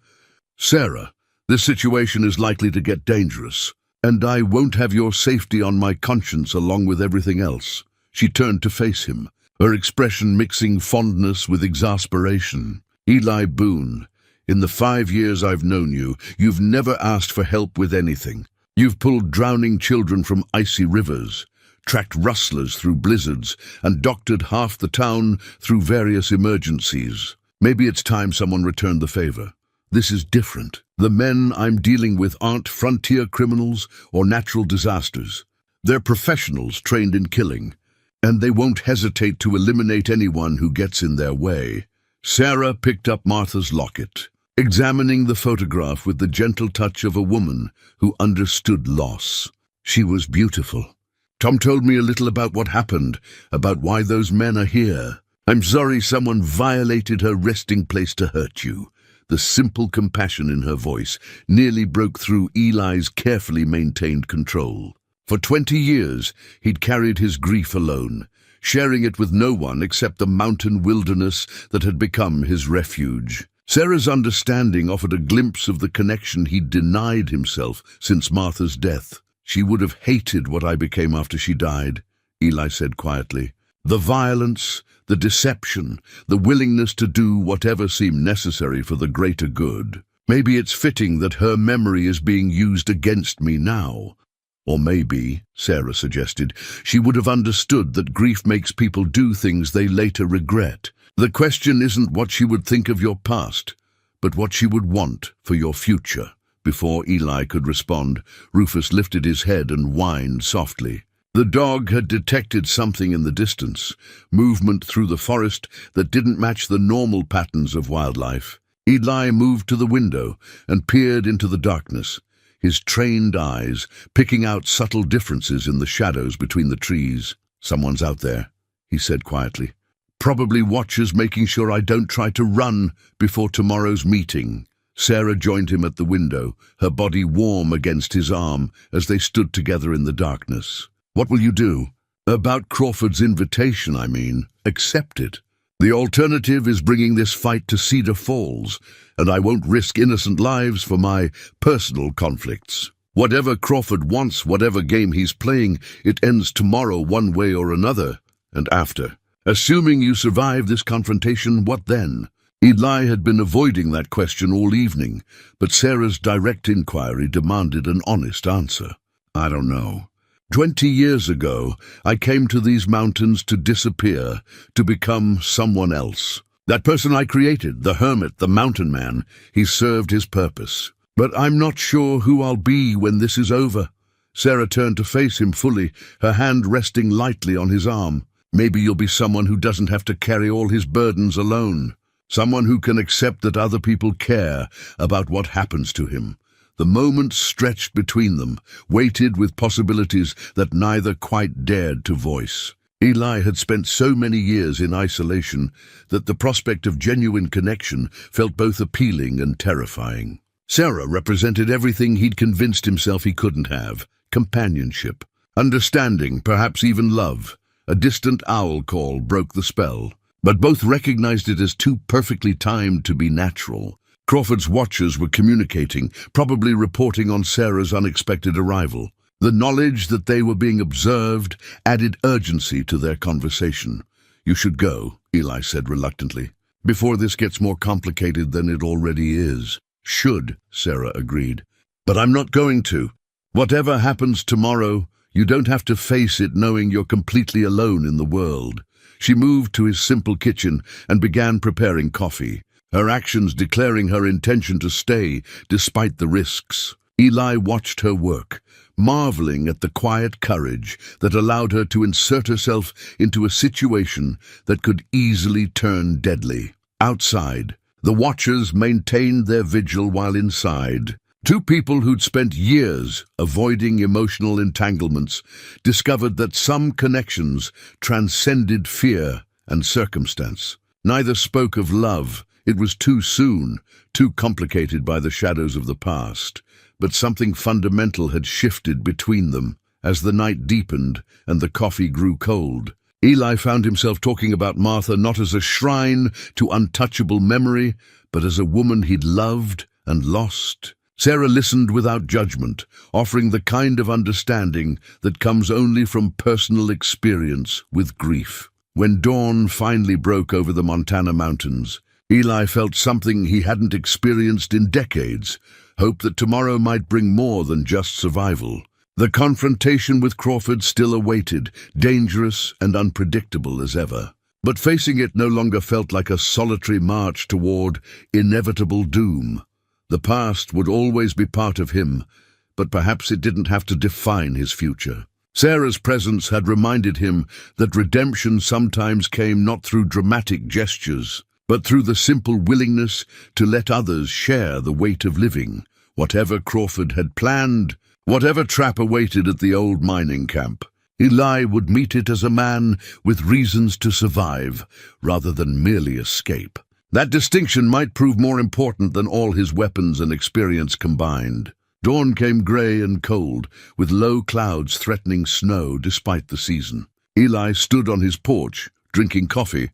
"Sarah, this situation is likely to get dangerous, and I won't have your safety on my conscience along with everything else." She turned to face him, her expression mixing fondness with exasperation. "Eli Boone, in the 5 years I've known you, you've never asked for help with anything. You've pulled drowning children from icy rivers, tracked rustlers through blizzards, and doctored half the town through various emergencies. Maybe it's time someone returned the favor. This is different. The men I'm dealing with aren't frontier criminals or natural disasters. They're professionals trained in killing, and they won't hesitate to eliminate anyone who gets in their way." Sarah picked up Martha's locket, examining the photograph with the gentle touch of a woman who understood loss. She was beautiful. "Tom told me a little about what happened, about why those men are here. I'm sorry someone violated her resting place to hurt you." The simple compassion in her voice nearly broke through Eli's carefully maintained control. For 20 years, he'd carried his grief alone, sharing it with no one except the mountain wilderness that had become his refuge. Sarah's understanding offered a glimpse of the connection he'd denied himself since Martha's death. "She would have hated what I became after she died," Eli said quietly. "The violence, the deception, the willingness to do whatever seemed necessary for the greater good. Maybe it's fitting that her memory is being used against me now. Or maybe," Sarah suggested, "she would have understood that grief makes people do things they later regret. The question isn't what she would think of your past, but what she would want for your future." Before Eli could respond, Rufus lifted his head and whined softly. The dog had detected something in the distance, movement through the forest that didn't match the normal patterns of wildlife. Eli moved to the window and peered into the darkness, his trained eyes picking out subtle differences in the shadows between the trees. "Someone's out there," he said quietly. "Probably watchers making sure I don't try to run before tomorrow's meeting." Sarah joined him at the window, her body warm against his arm as they stood together in the darkness. "What will you do?" "About Crawford's invitation, I mean. Accept it. The alternative is bringing this fight to Cedar Falls, and I won't risk innocent lives for my personal conflicts. Whatever Crawford wants, whatever game he's playing, it ends tomorrow one way or another, and after. Assuming you survive this confrontation, what then?" Eli had been avoiding that question all evening, but Sarah's direct inquiry demanded an honest answer. "I don't know. 20 years ago, I came to these mountains to disappear, to become someone else. That person I created, the hermit, the mountain man, he served his purpose. But I'm not sure who I'll be when this is over." Sarah turned to face him fully, her hand resting lightly on his arm. "Maybe you'll be someone who doesn't have to carry all his burdens alone. Someone who can accept that other people care about what happens to him." The moments stretched between them, weighted with possibilities that neither quite dared to voice. Eli had spent so many years in isolation that the prospect of genuine connection felt both appealing and terrifying. Sarah represented everything he'd convinced himself he couldn't have: companionship, understanding, perhaps even love. A distant owl call broke the spell, but both recognized it as too perfectly timed to be natural. Crawford's watchers were communicating, probably reporting on Sarah's unexpected arrival. The knowledge that they were being observed added urgency to their conversation. "You should go," Eli said reluctantly, "before this gets more complicated than it already is." "Should," Sarah agreed. "But I'm not going to. Whatever happens tomorrow, you don't have to face it knowing you're completely alone in the world." She moved to his simple kitchen and began preparing coffee, her actions declaring her intention to stay despite the risks. Eli watched her work, marveling at the quiet courage that allowed her to insert herself into a situation that could easily turn deadly. Outside, the watchers maintained their vigil while inside. Two people who'd spent years avoiding emotional entanglements discovered that some connections transcended fear and circumstance. Neither spoke of love. It was too soon, too complicated by the shadows of the past. But something fundamental had shifted between them as the night deepened and the coffee grew cold. Eli found himself talking about Martha not as a shrine to untouchable memory, but as a woman he'd loved and lost. Sarah listened without judgment, offering the kind of understanding that comes only from personal experience with grief. When dawn finally broke over the Montana mountains, Eli felt something he hadn't experienced in decades: hope that tomorrow might bring more than just survival. The confrontation with Crawford still awaited, dangerous and unpredictable as ever. But facing it no longer felt like a solitary march toward inevitable doom. The past would always be part of him, but perhaps it didn't have to define his future. Sarah's presence had reminded him that redemption sometimes came not through dramatic gestures, but through the simple willingness to let others share the weight of living. Whatever Crawford had planned, whatever trap awaited at the old mining camp, Eli would meet it as a man with reasons to survive, rather than merely escape. That distinction might prove more important than all his weapons and experience combined. Dawn came gray and cold, with low clouds threatening snow despite the season. Eli stood on his porch, drinking coffee,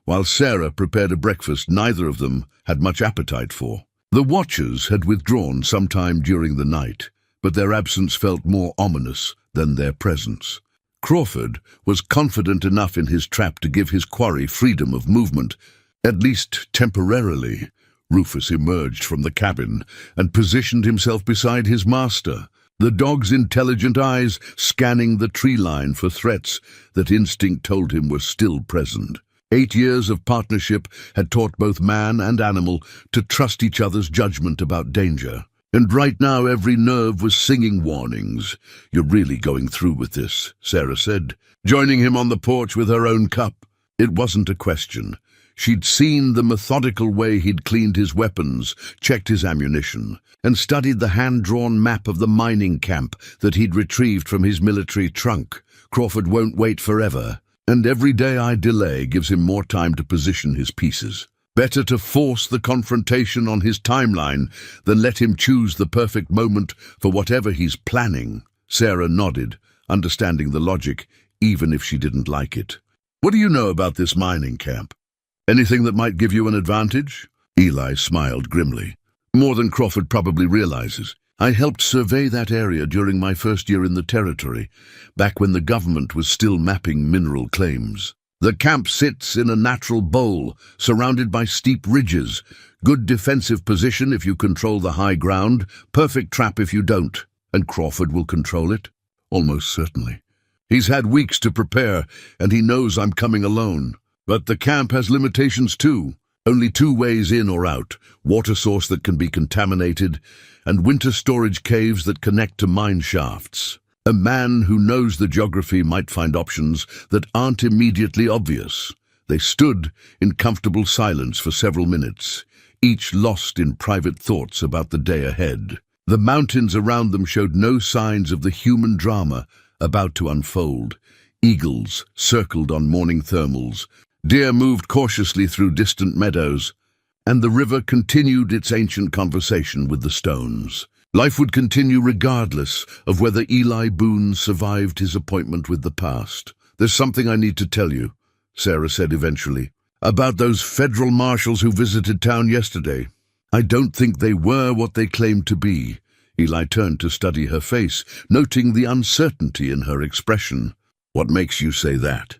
while Sarah prepared a breakfast neither of them had much appetite for. The watchers had withdrawn sometime during the night, but their absence felt more ominous than their presence. Crawford was confident enough in his trap to give his quarry freedom of movement, at least temporarily. Rufus emerged from the cabin and positioned himself beside his master, the dog's intelligent eyes scanning the tree line for threats that instinct told him were still present. 8 years of partnership had taught both man and animal to trust each other's judgment about danger. And right now every nerve was singing warnings. "You're really going through with this," Sarah said, joining him on the porch with her own cup. It wasn't a question. She'd seen the methodical way he'd cleaned his weapons, checked his ammunition, and studied the hand-drawn map of the mining camp that he'd retrieved from his military trunk. Crawford won't wait forever, and every day I delay gives him more time to position his pieces. Better to force the confrontation on his timeline than let him choose the perfect moment for whatever he's planning. Sarah nodded, understanding the logic, even if she didn't like it. "What do you know about this mining camp? Anything that might give you an advantage?" Eli smiled grimly. "More than Crawford probably realizes. I helped survey that area during my first year in the territory, back when the government was still mapping mineral claims. The camp sits in a natural bowl, surrounded by steep ridges. Good defensive position if you control the high ground, perfect trap if you don't. And Crawford will control it. Almost certainly. He's had weeks to prepare, and he knows I'm coming alone. But the camp has limitations too. Only 2 ways in or out, water source that can be contaminated, and winter storage caves that connect to mine shafts. A man who knows the geography might find options that aren't immediately obvious. They stood in comfortable silence for several minutes, each lost in private thoughts about the day ahead. The mountains around them showed no signs of the human drama about to unfold. Eagles circled on morning thermals. Deer moved cautiously through distant meadows, and the river continued its ancient conversation with the stones. Life would continue regardless of whether Eli Boone survived his appointment with the past. "There's something I need to tell you," Sarah said eventually, "about those federal marshals who visited town yesterday. I don't think they were what they claimed to be." Eli turned to study her face, noting the uncertainty in her expression. "What makes you say that?"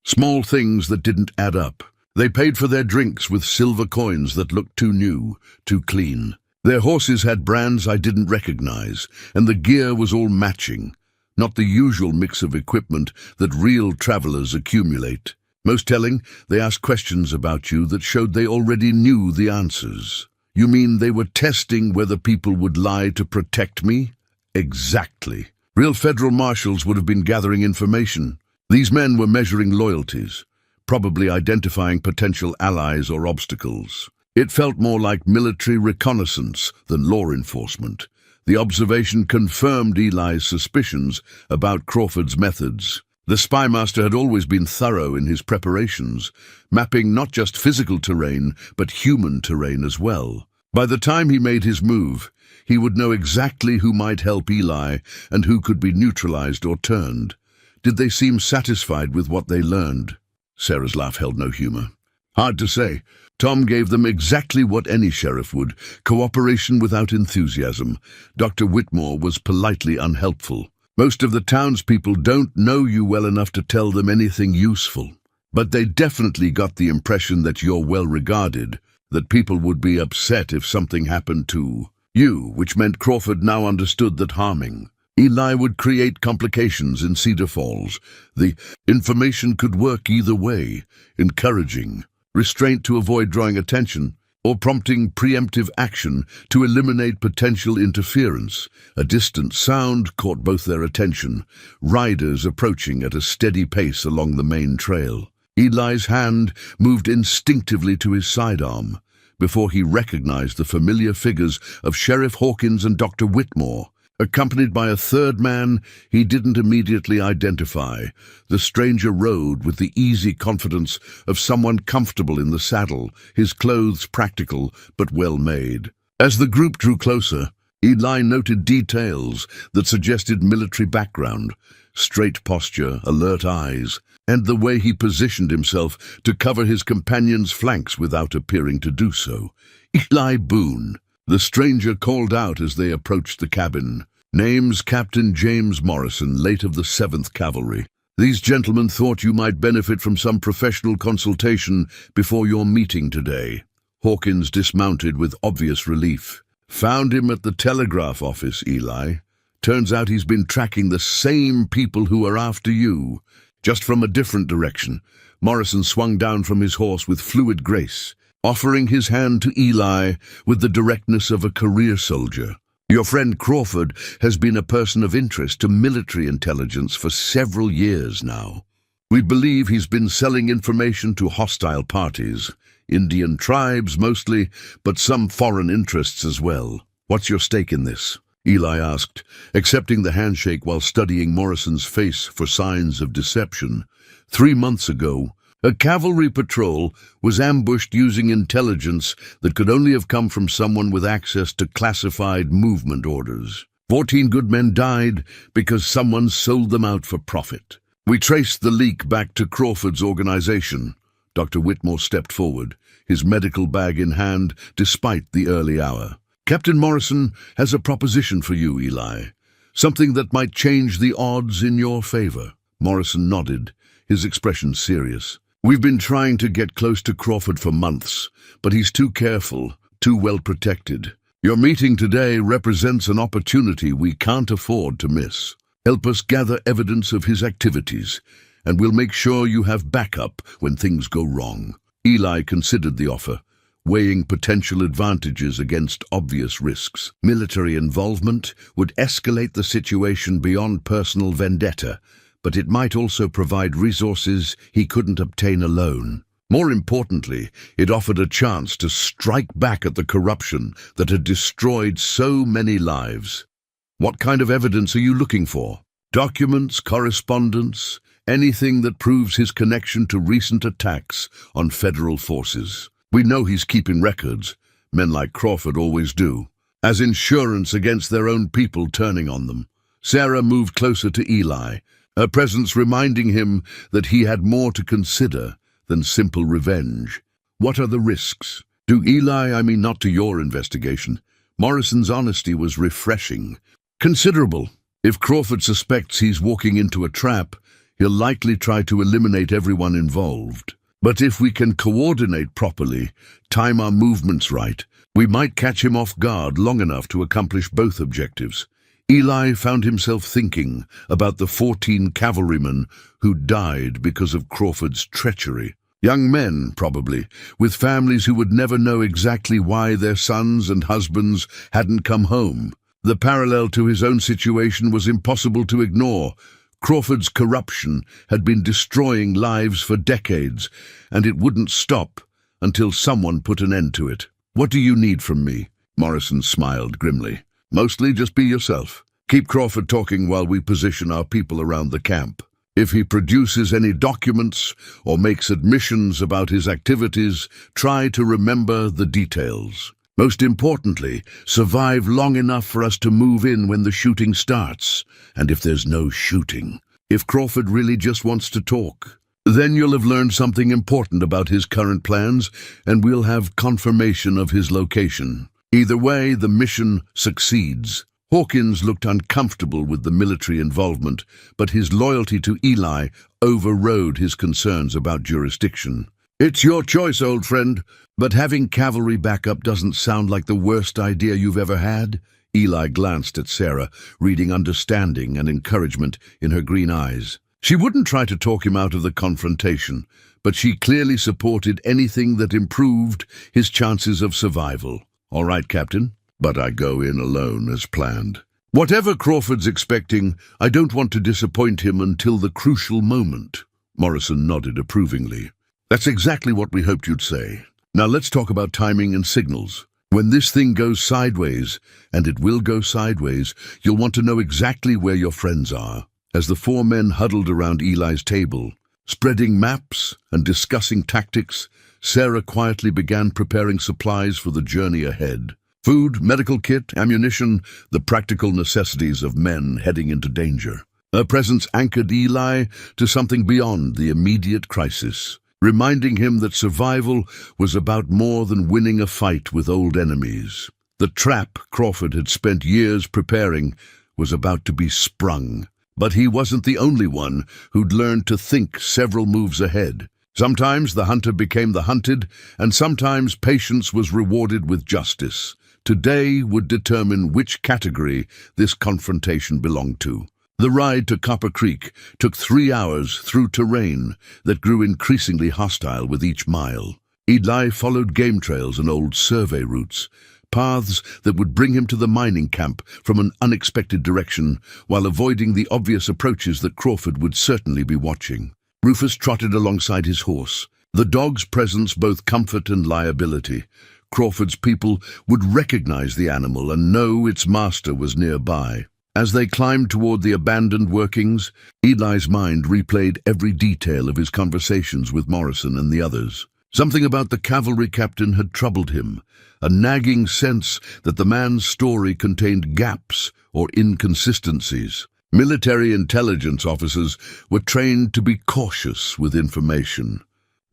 "Small things that didn't add up. They paid for their drinks with silver coins that looked too new, too clean. Their horses had brands I didn't recognize, and the gear was all matching, not the usual mix of equipment that real travelers accumulate. Most telling, they asked questions about you that showed they already knew the answers." "You mean they were testing whether people would lie to protect me?" "Exactly. Real federal marshals would have been gathering information. These men were measuring loyalties, probably identifying potential allies or obstacles. It felt more like military reconnaissance than law enforcement. The observation confirmed Eli's suspicions about Crawford's methods. The spymaster had always been thorough in his preparations, mapping not just physical terrain, but human terrain as well. By the time he made his move, he would know exactly who might help Eli and who could be neutralized or turned. Did they seem satisfied with what they learned? Sarah's laugh held no humor. "Hard to say. Tom gave them exactly what any sheriff would, cooperation without enthusiasm. Dr. Whitmore was politely unhelpful. Most of the townspeople don't know you well enough to tell them anything useful. But they definitely got the impression that you're well regarded, that people would be upset if something happened to you, which meant Crawford now understood that harming Eli would create complications in Cedar Falls. The information could work either way, encouraging restraint to avoid drawing attention, or prompting preemptive action to eliminate potential interference. A distant sound caught both their attention, riders approaching at a steady pace along the main trail. Eli's hand moved instinctively to his sidearm before he recognized the familiar figures of Sheriff Hawkins and Dr. Whitmore. Accompanied by a third man he didn't immediately identify, the stranger rode with the easy confidence of someone comfortable in the saddle, his clothes practical but well-made. As the group drew closer, Eli noted details that suggested military background, straight posture, alert eyes, and the way he positioned himself to cover his companion's flanks without appearing to do so. "Eli Boone," the stranger called out as they approached the cabin. "Name's Captain James Morrison, late of the 7th Cavalry. These gentlemen thought you might benefit from some professional consultation before your meeting today." Hawkins dismounted with obvious relief. "Found him at the telegraph office, Eli. Turns out he's been tracking the same people who are after you, just from a different direction." Morrison swung down from his horse with fluid grace, offering his hand to Eli with the directness of a career soldier. "Your friend Crawford has been a person of interest to military intelligence for several years now. We believe he's been selling information to hostile parties, Indian tribes mostly, but some foreign interests as well. What's your stake in this?" Eli asked, accepting the handshake while studying Morrison's face for signs of deception. 3 months ago, a cavalry patrol was ambushed using intelligence that could only have come from someone with access to classified movement orders. 14 good men died because someone sold them out for profit. We traced the leak back to Crawford's organization. Dr. Whitmore stepped forward, his medical bag in hand despite the early hour. "Captain Morrison has a proposition for you, Eli. Something that might change the odds in your favor." Morrison nodded, his expression serious. "We've been trying to get close to Crawford for months, but he's too careful, too well protected. Your meeting today represents an opportunity we can't afford to miss." Help us gather evidence of his activities, and we'll make sure you have backup when things go wrong." Eli considered the offer, weighing potential advantages against obvious risks. Military involvement would escalate the situation beyond personal vendetta, but it might also provide resources he couldn't obtain alone. More importantly, it offered a chance to strike back at the corruption that had destroyed so many lives. "What kind of evidence are you looking for? Documents, correspondence, anything that proves his connection to recent attacks on federal forces. We know he's keeping records. Men like Crawford always do, as insurance against their own people turning on them." Sarah moved closer to Eli, her presence reminding him that he had more to consider than simple revenge. "What are the risks?" To Eli, I mean not to your investigation. Morrison's honesty was refreshing. "Considerable. If Crawford suspects he's walking into a trap, he'll likely try to eliminate everyone involved. But if we can coordinate properly, time our movements right, we might catch him off guard long enough to accomplish both objectives." Eli found himself thinking about the 14 cavalrymen who died because of Crawford's treachery. Young men, probably, with families who would never know exactly why their sons and husbands hadn't come home. The parallel to his own situation was impossible to ignore. Crawford's corruption had been destroying lives for decades, and it wouldn't stop until someone put an end to it. "What do you need from me?" Morrison smiled grimly. "Mostly just be yourself. Keep Crawford talking while we position our people around the camp. If he produces any documents or makes admissions about his activities, try to remember the details. Most importantly, survive long enough for us to move in when the shooting starts. And if there's no shooting, if Crawford really just wants to talk, then you'll have learned something important about his current plans, and we'll have confirmation of his location. Either way, the mission succeeds." Hawkins looked uncomfortable with the military involvement, but his loyalty to Eli overrode his concerns about jurisdiction. "It's your choice, old friend, but having cavalry backup doesn't sound like the worst idea you've ever had." Eli glanced at Sarah, reading understanding and encouragement in her green eyes. She wouldn't try to talk him out of the confrontation, but she clearly supported anything that improved his chances of survival. "All right, Captain, but I go in alone as planned. Whatever Crawford's expecting, I don't want to disappoint him until the crucial moment." Morrison nodded approvingly. "That's exactly what we hoped you'd say. Now let's talk about timing and signals. When this thing goes sideways, and it will go sideways, you'll want to know exactly where your friends are." As the 4 men huddled around Eli's table, spreading maps and discussing tactics, Sarah quietly began preparing supplies for the journey ahead. Food, medical kit, ammunition, the practical necessities of men heading into danger. Her presence anchored Eli to something beyond the immediate crisis, reminding him that survival was about more than winning a fight with old enemies. The trap Crawford had spent years preparing was about to be sprung, but he wasn't the only one who'd learned to think several moves ahead. Sometimes the hunter became the hunted, and sometimes patience was rewarded with justice. Today would determine which category this confrontation belonged to. The ride to Copper Creek took 3 hours through terrain that grew increasingly hostile with each mile. Eli followed game trails and old survey routes, paths that would bring him to the mining camp from an unexpected direction, while avoiding the obvious approaches that Crawford would certainly be watching. Rufus trotted alongside his horse, the dog's presence both comfort and liability. Crawford's people would recognize the animal and know its master was nearby. As they climbed toward the abandoned workings, Eli's mind replayed every detail of his conversations with Morrison and the others. Something about the cavalry captain had troubled him, a nagging sense that the man's story contained gaps or inconsistencies. Military intelligence officers were trained to be cautious with information,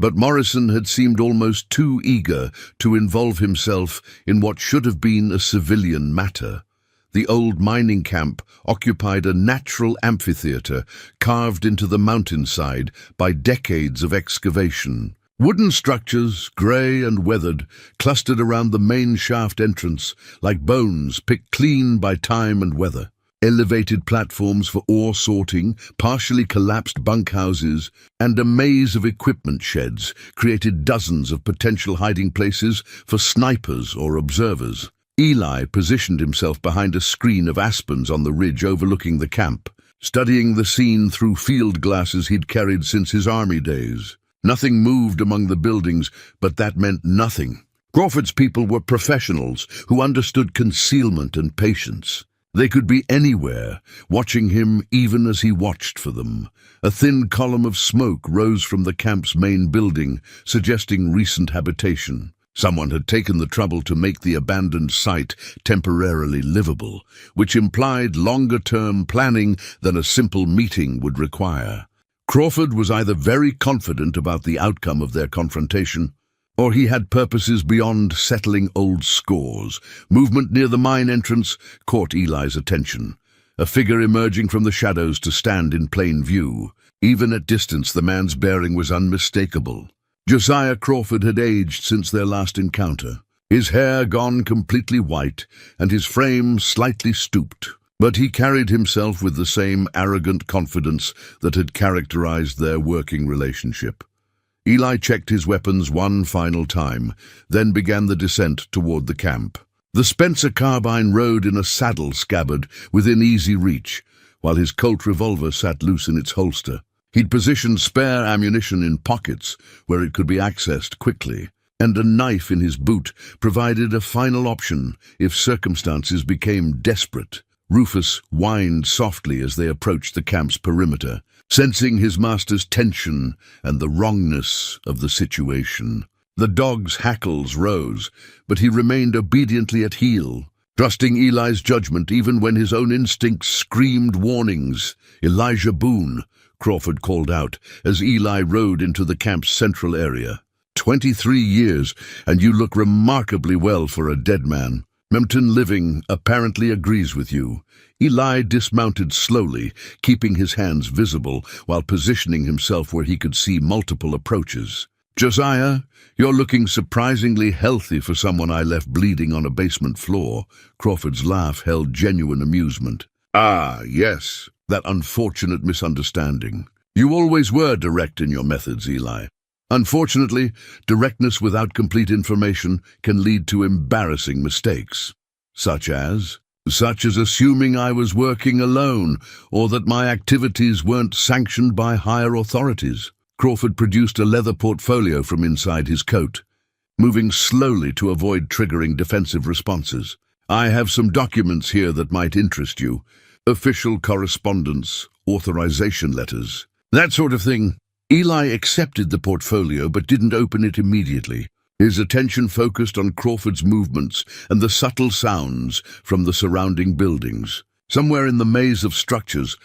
but Morrison had seemed almost too eager to involve himself in what should have been a civilian matter. The old mining camp occupied a natural amphitheater carved into the mountainside by decades of excavation. Wooden structures, grey and weathered, clustered around the main shaft entrance like bones picked clean by time and weather. elevated platforms for ore sorting, partially collapsed bunkhouses, and a maze of equipment sheds created dozens of potential hiding places for snipers or observers. Eli positioned himself behind a screen of aspens on the ridge overlooking the camp, studying the scene through field glasses he'd carried since his army days. Nothing moved among the buildings, but that meant nothing. Crawford's people were professionals who understood concealment and patience. They could be anywhere, watching him even as he watched for them. A thin column of smoke rose from the camp's main building, suggesting recent habitation. Someone had taken the trouble to make the abandoned site temporarily livable, which implied longer-term planning than a simple meeting would require. Crawford was either very confident about the outcome of their confrontation, or he had purposes beyond settling old scores. Movement near the mine entrance caught Eli's attention. A figure emerging from the shadows to stand in plain view. Even at distance, the man's bearing was unmistakable. Josiah Crawford had aged since their last encounter, his hair gone completely white and his frame slightly stooped. But he carried himself with the same arrogant confidence that had characterized their working relationship. Eli checked his weapons one final time, then began the descent toward the camp. The Spencer carbine rode in a saddle scabbard within easy reach, while his Colt revolver sat loose in its holster. He'd positioned spare ammunition in pockets where it could be accessed quickly, and a knife in his boot provided a final option if circumstances became desperate. Rufus whined softly as they approached the camp's perimeter, sensing his master's tension and the wrongness of the situation. The dog's hackles rose, but he remained obediently at heel, trusting Eli's judgment even when his own instincts screamed warnings. "Elijah Boone," Crawford called out as Eli rode into the camp's central area. 23 years, and you look remarkably well for a dead man. Mempton Living apparently agrees with you." Eli dismounted slowly, keeping his hands visible while positioning himself where he could see multiple approaches. "Josiah, you're looking surprisingly healthy for someone I left bleeding on a basement floor." Crawford's laugh held genuine amusement. "Ah, yes, that unfortunate misunderstanding. You always were direct in your methods, Eli. Unfortunately, directness without complete information can lead to embarrassing mistakes. Such as assuming I was working alone or that my activities weren't sanctioned by higher authorities." Crawford produced a leather portfolio from inside his coat, moving slowly to avoid triggering defensive responses. "I have some documents here that might interest you. Official correspondence, authorization letters, that sort of thing." Eli accepted the portfolio but didn't open it immediately. His attention focused on Crawford's movements and the subtle sounds from the surrounding buildings. Somewhere in the maze of structures,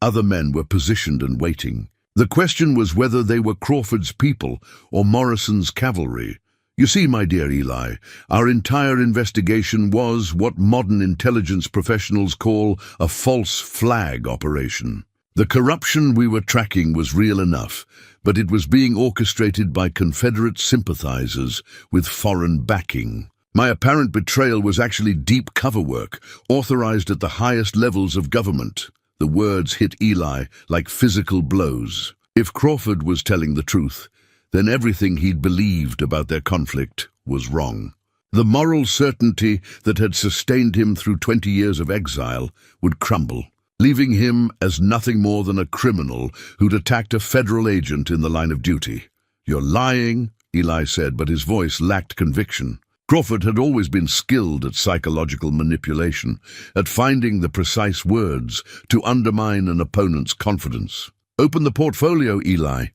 other men were positioned and waiting. The question was whether they were Crawford's people or Morrison's cavalry. "You see, my dear Eli, our entire investigation was what modern intelligence professionals call a false flag operation. The corruption we were tracking was real enough, but it was being orchestrated by Confederate sympathizers with foreign backing. My apparent betrayal was actually deep cover work, authorized at the highest levels of government." The words hit Eli like physical blows. If Crawford was telling the truth, then everything he'd believed about their conflict was wrong. The moral certainty that had sustained him through 20 years of exile would crumble, leaving him as nothing more than a criminal who'd attacked a federal agent in the line of duty. "You're lying," Eli said, but his voice lacked conviction. Crawford had always been skilled at psychological manipulation, at finding the precise words to undermine an opponent's confidence. "Open the portfolio, Eli.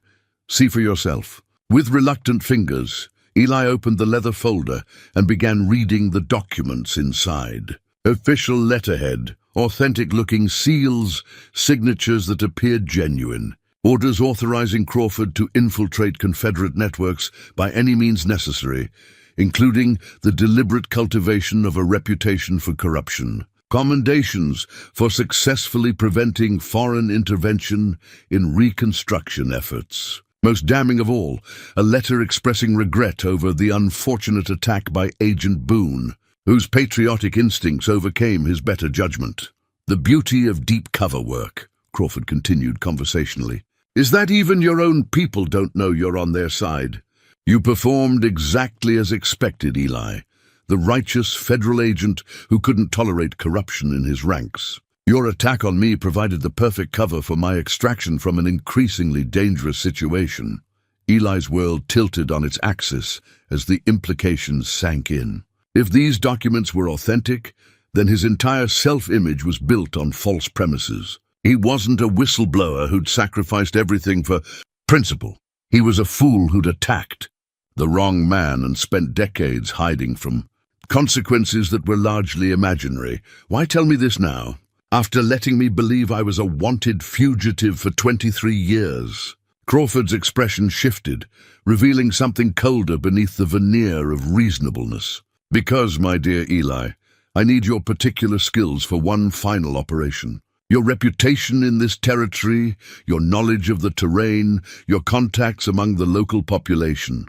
See for yourself." With reluctant fingers, Eli opened the leather folder and began reading the documents inside. Official letterhead, authentic-looking seals, signatures that appeared genuine. Orders authorizing Crawford to infiltrate Confederate networks by any means necessary, including the deliberate cultivation of a reputation for corruption. Commendations for successfully preventing foreign intervention in reconstruction efforts. Most damning of all, a letter expressing regret over the unfortunate attack by Agent Boone, whose patriotic instincts overcame his better judgment. The beauty of deep cover work, Crawford continued conversationally, is that even your own people don't know you're on their side. You performed exactly as expected, Eli, the righteous federal agent who couldn't tolerate corruption in his ranks. Your attack on me provided the perfect cover for my extraction from an increasingly dangerous situation. Eli's world tilted on its axis as the implications sank in. If these documents were authentic, then his entire self-image was built on false premises. He wasn't a whistleblower who'd sacrificed everything for principle. He was a fool who'd attacked the wrong man and spent decades hiding from consequences that were largely imaginary. Why tell me this now, after letting me believe I was a wanted fugitive for 23 years? Crawford's expression shifted, revealing something colder beneath the veneer of reasonableness. Because, my dear Eli, I need your particular skills for one final operation. Your reputation in this territory, your knowledge of the terrain, your contacts among the local population.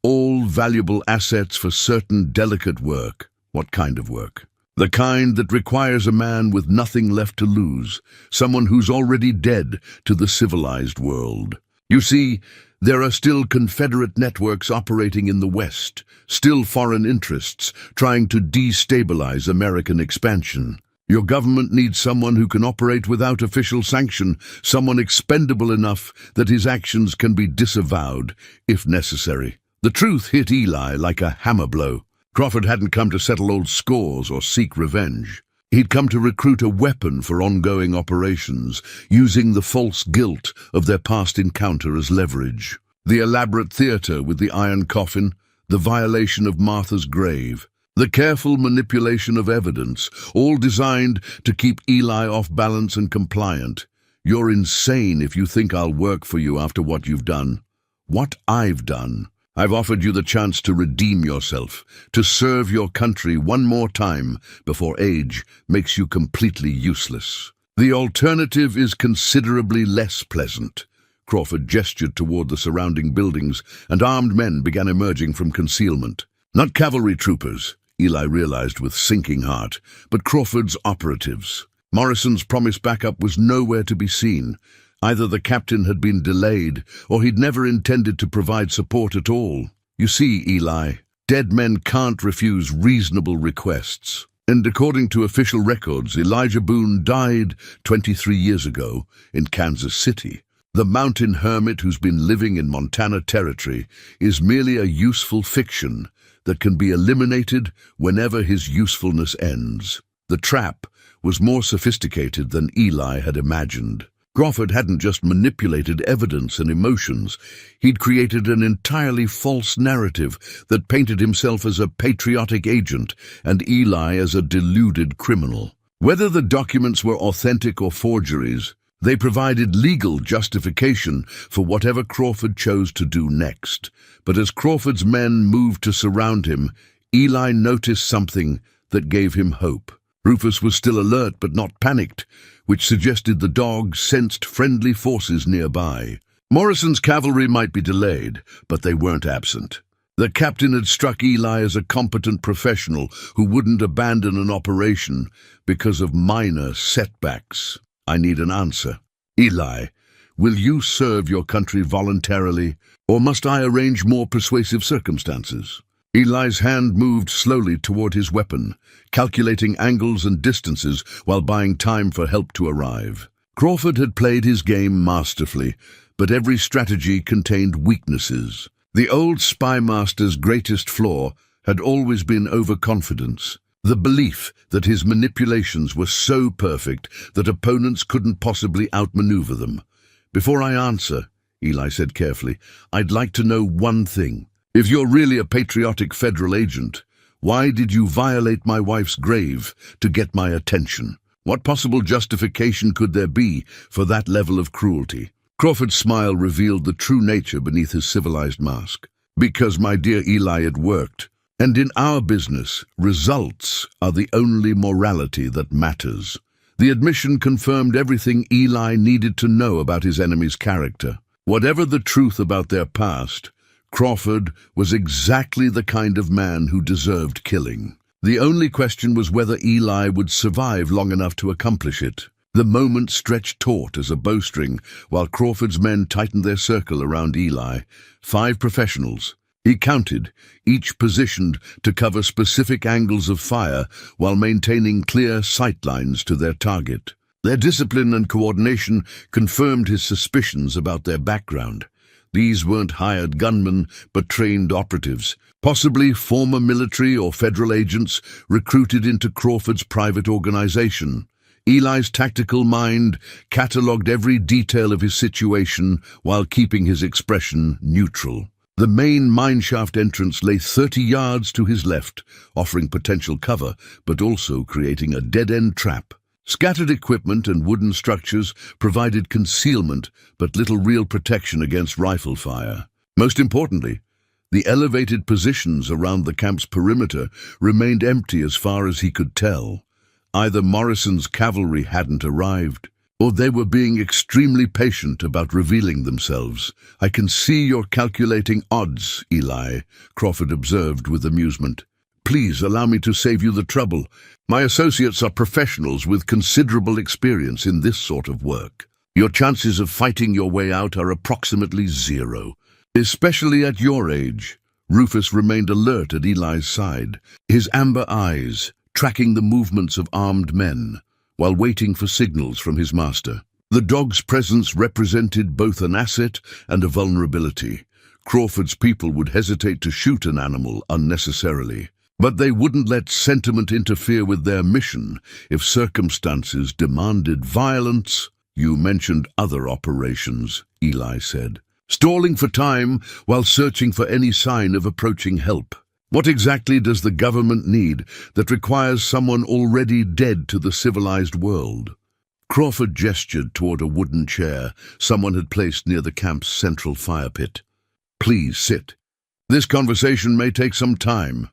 All valuable assets for certain delicate work. What kind of work? The kind that requires a man with nothing left to lose, someone who's already dead to the civilized world. You see, there are still Confederate networks operating in the West, still foreign interests trying to destabilize American expansion. Your government needs someone who can operate without official sanction, someone expendable enough that his actions can be disavowed, if necessary. The truth hit Eli like a hammer blow. Crawford hadn't come to settle old scores or seek revenge. He'd come to recruit a weapon for ongoing operations, using the false guilt of their past encounter as leverage. The elaborate theater with the iron coffin, the violation of Martha's grave, the careful manipulation of evidence, all designed to keep Eli off balance and compliant. You're insane if you think I'll work for you after what you've done. What I've done. I've offered you the chance to redeem yourself, to serve your country one more time before age makes you completely useless. The alternative is considerably less pleasant. Crawford gestured toward the surrounding buildings, and armed men began emerging from concealment. Not cavalry troopers, Eli realized with sinking heart, but Crawford's operatives. Morrison's promised backup was nowhere to be seen. Either the captain had been delayed, or he'd never intended to provide support at all. You see, Eli, dead men can't refuse reasonable requests. And according to official records, Elijah Boone died 23 years ago in Kansas City. The mountain hermit who's been living in Montana territory is merely a useful fiction that can be eliminated whenever his usefulness ends. The trap was more sophisticated than Eli had imagined. Crawford hadn't just manipulated evidence and emotions. He'd created an entirely false narrative that painted himself as a patriotic agent and Eli as a deluded criminal. Whether the documents were authentic or forgeries, they provided legal justification for whatever Crawford chose to do next. But as Crawford's men moved to surround him, Eli noticed something that gave him hope. Rufus was still alert but not panicked, which suggested the dog sensed friendly forces nearby. Morrison's cavalry might be delayed, but they weren't absent. The captain had struck Eli as a competent professional who wouldn't abandon an operation because of minor setbacks. I need an answer. Eli, will you serve your country voluntarily, or must I arrange more persuasive circumstances? Eli's hand moved slowly toward his weapon, calculating angles and distances while buying time for help to arrive. Crawford had played his game masterfully, but every strategy contained weaknesses. The old spy master's greatest flaw had always been overconfidence, the belief that his manipulations were so perfect that opponents couldn't possibly outmaneuver them. Before I answer, Eli said carefully, I'd like to know one thing. If you're really a patriotic federal agent, why did you violate my wife's grave to get my attention? What possible justification could there be for that level of cruelty? Crawford's smile revealed the true nature beneath his civilized mask. Because, my dear Eli, it worked. And in our business, results are the only morality that matters. The admission confirmed everything Eli needed to know about his enemy's character. Whatever the truth about their past, Crawford was exactly the kind of man who deserved killing. The only question was whether Eli would survive long enough to accomplish it. The moment stretched taut as a bowstring, while Crawford's men tightened their circle around Eli. 5 professionals. He counted, each positioned to cover specific angles of fire while maintaining clear sightlines to their target. Their discipline and coordination confirmed his suspicions about their background. These weren't hired gunmen, but trained operatives, possibly former military or federal agents recruited into Crawford's private organization. Eli's tactical mind catalogued every detail of his situation while keeping his expression neutral. The main mineshaft entrance lay 30 yards to his left, offering potential cover, but also creating a dead-end trap. Scattered equipment and wooden structures provided concealment, but little real protection against rifle fire. Most importantly, the elevated positions around the camp's perimeter remained empty as far as he could tell. Either Morrison's cavalry hadn't arrived, or they were being extremely patient about revealing themselves. "I can see you're calculating odds, Eli," Crawford observed with amusement. "Please allow me to save you the trouble. My associates are professionals with considerable experience in this sort of work. Your chances of fighting your way out are approximately 0. Especially at your age." Rufus remained alert at Eli's side, his amber eyes tracking the movements of armed men, while waiting for signals from his master. The dog's presence represented both an asset and a vulnerability. Crawford's people would hesitate to shoot an animal unnecessarily, but they wouldn't let sentiment interfere with their mission if circumstances demanded violence. "You mentioned other operations," Eli said, stalling for time while searching for any sign of approaching help. "What exactly does the government need that requires someone already dead to the civilized world?" Crawford gestured toward a wooden chair someone had placed near the camp's central fire pit. "Please sit. This conversation may take some time,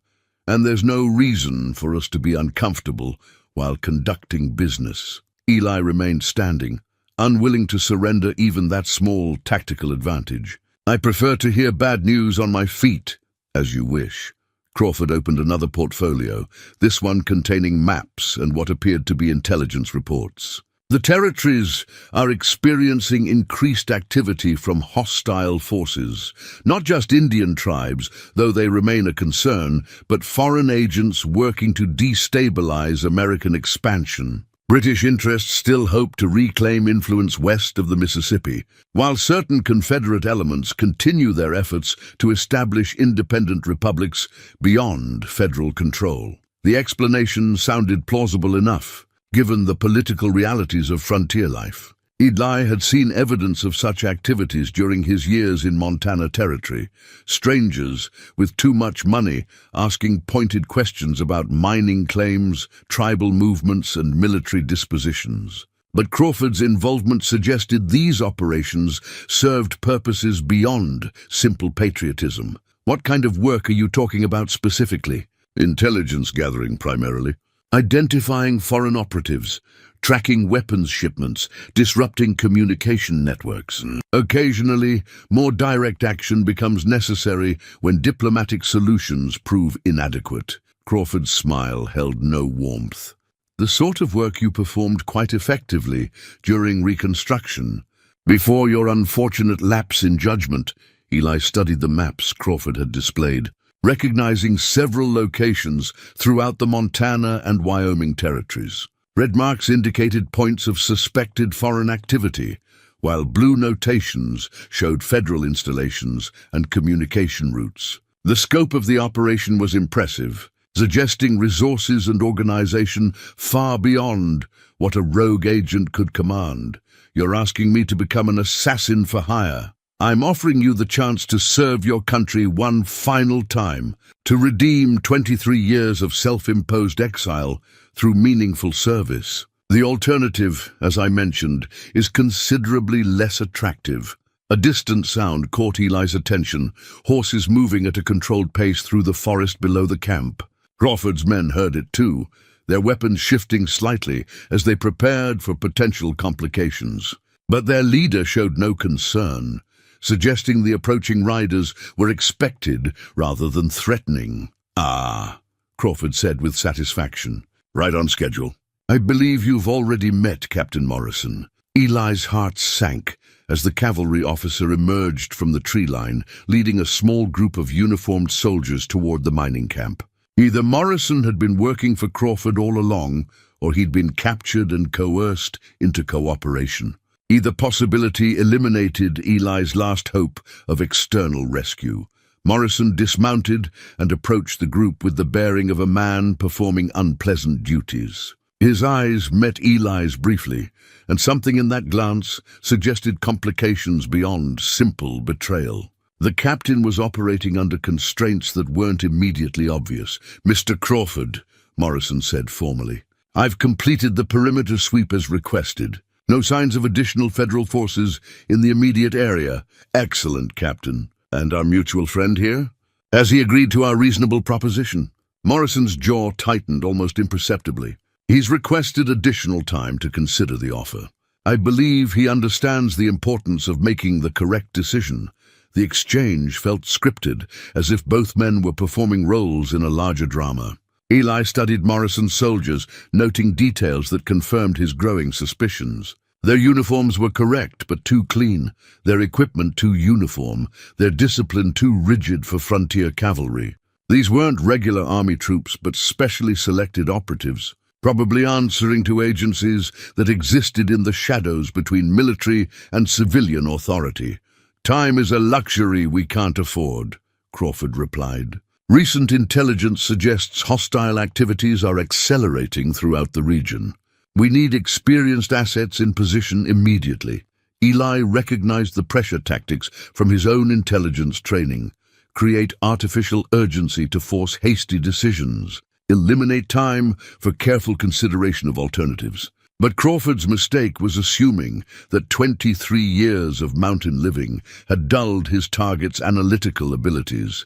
and there's no reason for us to be uncomfortable while conducting business." Eli remained standing, unwilling to surrender even that small tactical advantage. "I prefer to hear bad news on my feet, as you wish." Crawford opened another portfolio, this one containing maps and what appeared to be intelligence reports. "The territories are experiencing increased activity from hostile forces, not just Indian tribes, though they remain a concern, but foreign agents working to destabilize American expansion. British interests still hope to reclaim influence west of the Mississippi, while certain Confederate elements continue their efforts to establish independent republics beyond federal control." The explanation sounded plausible enough, given the political realities of frontier life. Eli had seen evidence of such activities during his years in Montana Territory. Strangers with too much money asking pointed questions about mining claims, tribal movements, and military dispositions. But Crawford's involvement suggested these operations served purposes beyond simple patriotism. "What kind of work are you talking about specifically?" "Intelligence gathering, primarily. Identifying foreign operatives, tracking weapons shipments, disrupting communication networks. Occasionally, more direct action becomes necessary when diplomatic solutions prove inadequate." Crawford's smile held no warmth. "The sort of work you performed quite effectively during Reconstruction. Before your unfortunate lapse in judgment," Eli studied the maps Crawford had displayed, recognizing several locations throughout the Montana and Wyoming territories. Red marks indicated points of suspected foreign activity, while blue notations showed federal installations and communication routes. The scope of the operation was impressive, suggesting resources and organization far beyond what a rogue agent could command. "You're asking me to become an assassin for hire. I'm offering you the chance to serve your country one final time, to redeem 23 years of self-imposed exile through meaningful service. The alternative, as I mentioned, is considerably less attractive." A distant sound caught Eli's attention, horses moving at a controlled pace through the forest below the camp. Crawford's men heard it too, their weapons shifting slightly as they prepared for potential complications. But their leader showed no concern, suggesting the approaching riders were expected rather than threatening. "Ah," Crawford said with satisfaction. Right on schedule. I believe you've already met Captain Morrison. Eli's heart sank as the cavalry officer emerged from the tree line, leading a small group of uniformed soldiers toward the mining camp. Either Morrison had been working for Crawford all along, or he'd been captured and coerced into cooperation. Either possibility eliminated Eli's last hope of external rescue. Morrison dismounted and approached the group with the bearing of a man performing unpleasant duties. His eyes met Eli's briefly, and something in that glance suggested complications beyond simple betrayal. The captain was operating under constraints that weren't immediately obvious. "Mr. Crawford," Morrison said formally, "I've completed the perimeter sweep as requested. No signs of additional federal forces in the immediate area." "Excellent, Captain. And our mutual friend here? Has he agreed to our reasonable proposition?" Morrison's jaw tightened almost imperceptibly. "He's requested additional time to consider the offer. I believe he understands the importance of making the correct decision." The exchange felt scripted, as if both men were performing roles in a larger drama. Eli studied Morrison's soldiers, noting details that confirmed his growing suspicions. Their uniforms were correct, but too clean, their equipment too uniform, their discipline too rigid for frontier cavalry. These weren't regular army troops, but specially selected operatives, probably answering to agencies that existed in the shadows between military and civilian authority. "Time is a luxury we can't afford," Crawford replied. "Recent intelligence suggests hostile activities are accelerating throughout the region. We need experienced assets in position immediately." Eli recognized the pressure tactics from his own intelligence training. Create artificial urgency to force hasty decisions. Eliminate time for careful consideration of alternatives. But Crawford's mistake was assuming that 23 years of mountain living had dulled his target's analytical abilities.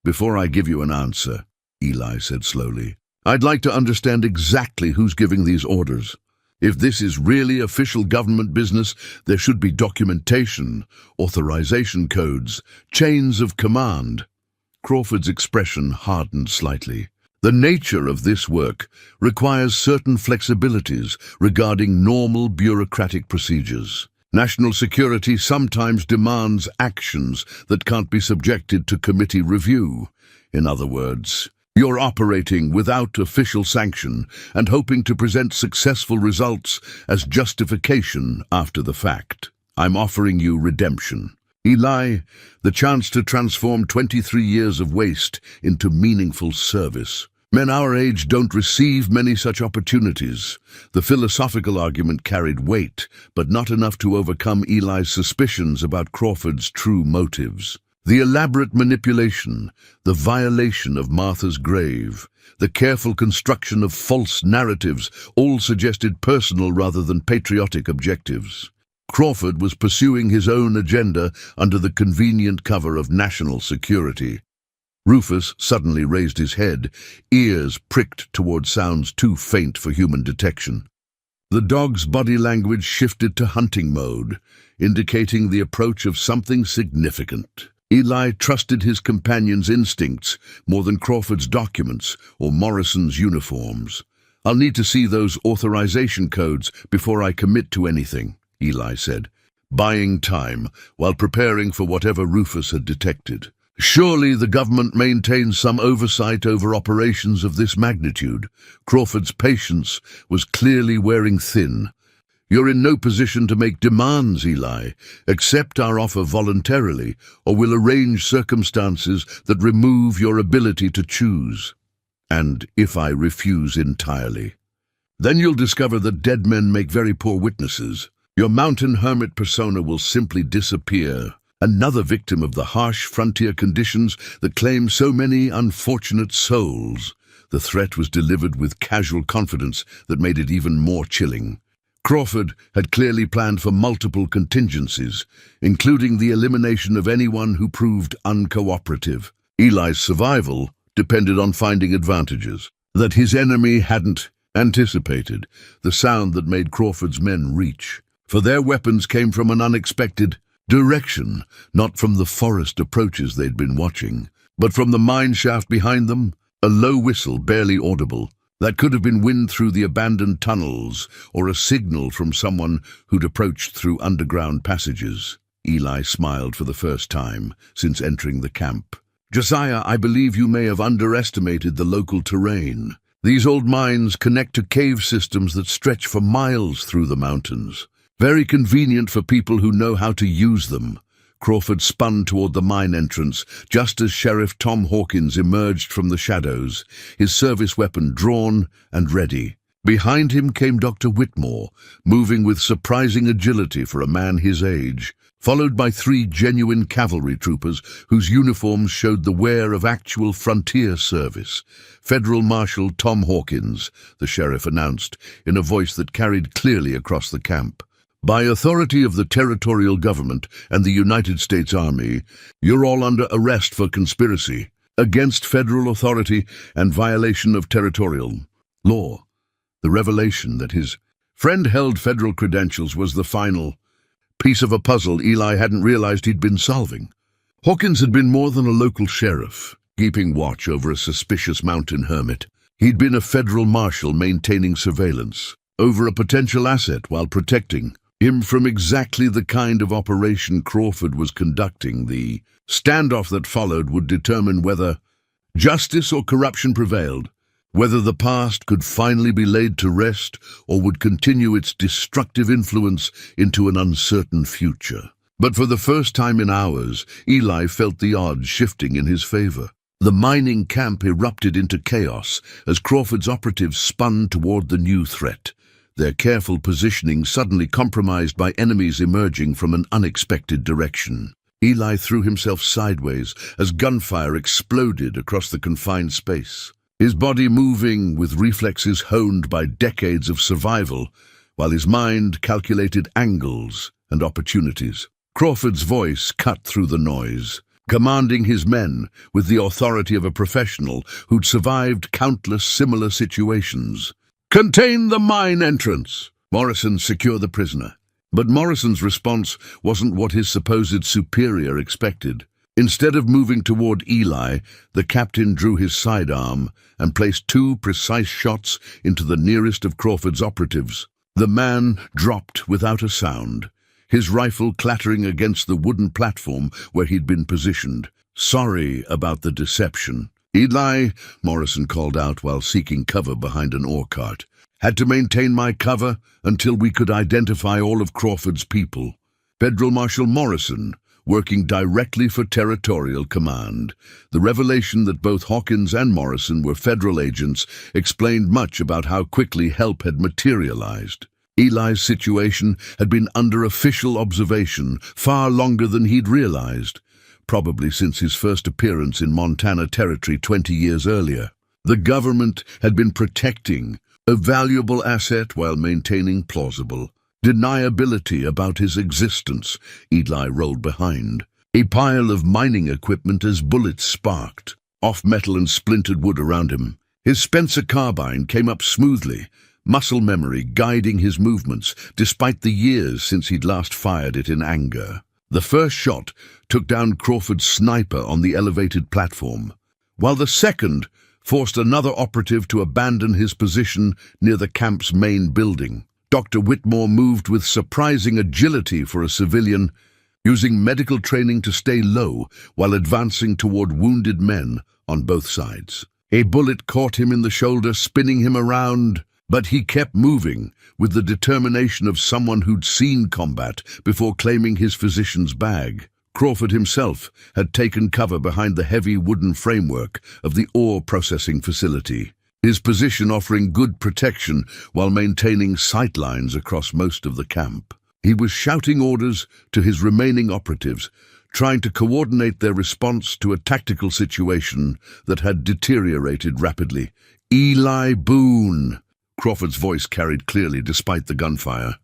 "Before I give you an answer," Eli said slowly, "I'd like to understand exactly who's giving these orders. If this is really official government business, there should be documentation, authorization codes, chains of command." Crawford's expression hardened slightly. "The nature of this work requires certain flexibilities regarding normal bureaucratic procedures. National security sometimes demands actions that can't be subjected to committee review. In other words, you're operating without official sanction and hoping to present successful results as justification after the fact. I'm offering you redemption. Eli, the chance to transform 23 years of waste into meaningful service. Men our age don't receive many such opportunities." The philosophical argument carried weight, but not enough to overcome Eli's suspicions about Crawford's true motives. The elaborate manipulation, the violation of Martha's grave, the careful construction of false narratives all suggested personal rather than patriotic objectives. Crawford was pursuing his own agenda under the convenient cover of national security. Rufus suddenly raised his head, ears pricked toward sounds too faint for human detection. The dog's body language shifted to hunting mode, indicating the approach of something significant. Eli trusted his companion's instincts more than Crawford's documents or Morrison's uniforms. "I'll need to see those authorization codes before I commit to anything," Eli said, buying time while preparing for whatever Rufus had detected. Surely the government maintains some oversight over operations of this magnitude. Crawford's patience was clearly wearing thin. "You're in no position to make demands, Eli. Accept our offer voluntarily, or we'll arrange circumstances that remove your ability to choose. And if I refuse entirely, then you'll discover that dead men make very poor witnesses. Your mountain hermit persona will simply disappear. Another victim of the harsh frontier conditions that claim so many unfortunate souls." The threat was delivered with casual confidence that made it even more chilling. Crawford had clearly planned for multiple contingencies, including the elimination of anyone who proved uncooperative. Eli's survival depended on finding advantages that his enemy hadn't anticipated, the sound that made Crawford's men reach. For their weapons came from an unexpected direction, not from the forest approaches they'd been watching, but from the mine shaft behind them. A low whistle, barely audible, that could have been wind through the abandoned tunnels or a signal from someone who'd approached through underground passages. Eli smiled for the first time since entering the camp. "Josiah, I believe you may have underestimated the local terrain. These old mines connect to cave systems that stretch for miles through the mountains. Very convenient for people who know how to use them." Crawford spun toward the mine entrance just as Sheriff Tom Hawkins emerged from the shadows, his service weapon drawn and ready. Behind him came Dr. Whitmore, moving with surprising agility for a man his age, followed by 3 genuine cavalry troopers whose uniforms showed the wear of actual frontier service. "Federal Marshal Tom Hawkins," the sheriff announced, in a voice that carried clearly across the camp. "By authority of the territorial government and the United States Army, you're all under arrest for conspiracy against federal authority and violation of territorial law." The revelation that his friend held federal credentials was the final piece of a puzzle Eli hadn't realized he'd been solving. Hawkins had been more than a local sheriff, keeping watch over a suspicious mountain hermit. He'd been a federal marshal maintaining surveillance over a potential asset while protecting him from exactly the kind of operation Crawford was conducting. The standoff that followed would determine whether justice or corruption prevailed, whether the past could finally be laid to rest or would continue its destructive influence into an uncertain future. But for the first time in hours, Eli felt the odds shifting in his favor. The mining camp erupted into chaos as Crawford's operatives spun toward the new threat, their careful positioning suddenly compromised by enemies emerging from an unexpected direction. Eli threw himself sideways as gunfire exploded across the confined space, his body moving with reflexes honed by decades of survival, while his mind calculated angles and opportunities. Crawford's voice cut through the noise, commanding his men with the authority of a professional who'd survived countless similar situations. "Contain the mine entrance! Morrison, secure the prisoner." But Morrison's response wasn't what his supposed superior expected. Instead of moving toward Eli, the captain drew his sidearm and placed 2 precise shots into the nearest of Crawford's operatives. The man dropped without a sound, his rifle clattering against the wooden platform where he'd been positioned. "Sorry about the deception." "Eli," Morrison called out while seeking cover behind an ore cart, "had to maintain my cover until we could identify all of Crawford's people." Federal Marshal Morrison, working directly for Territorial Command. The revelation that both Hawkins and Morrison were federal agents explained much about how quickly help had materialized. Eli's situation had been under official observation far longer than he'd realized, probably since his first appearance in Montana Territory 20 years earlier. The government had been protecting a valuable asset while maintaining plausible deniability about his existence. Eli rolled behind, a pile of mining equipment as bullets sparked off metal and splintered wood around him. His Spencer carbine came up smoothly, muscle memory guiding his movements despite the years since he'd last fired it in anger. The first shot took down Crawford's sniper on the elevated platform, while the second forced another operative to abandon his position near the camp's main building. Dr. Whitmore moved with surprising agility for a civilian, using medical training to stay low while advancing toward wounded men on both sides. A bullet caught him in the shoulder, spinning him around, but he kept moving with the determination of someone who'd seen combat before claiming his physician's bag. Crawford himself had taken cover behind the heavy wooden framework of the ore processing facility, his position offering good protection while maintaining sightlines across most of the camp. He was shouting orders to his remaining operatives, trying to coordinate their response to a tactical situation that had deteriorated rapidly. "Eli Boone," Crawford's voice carried clearly despite the gunfire.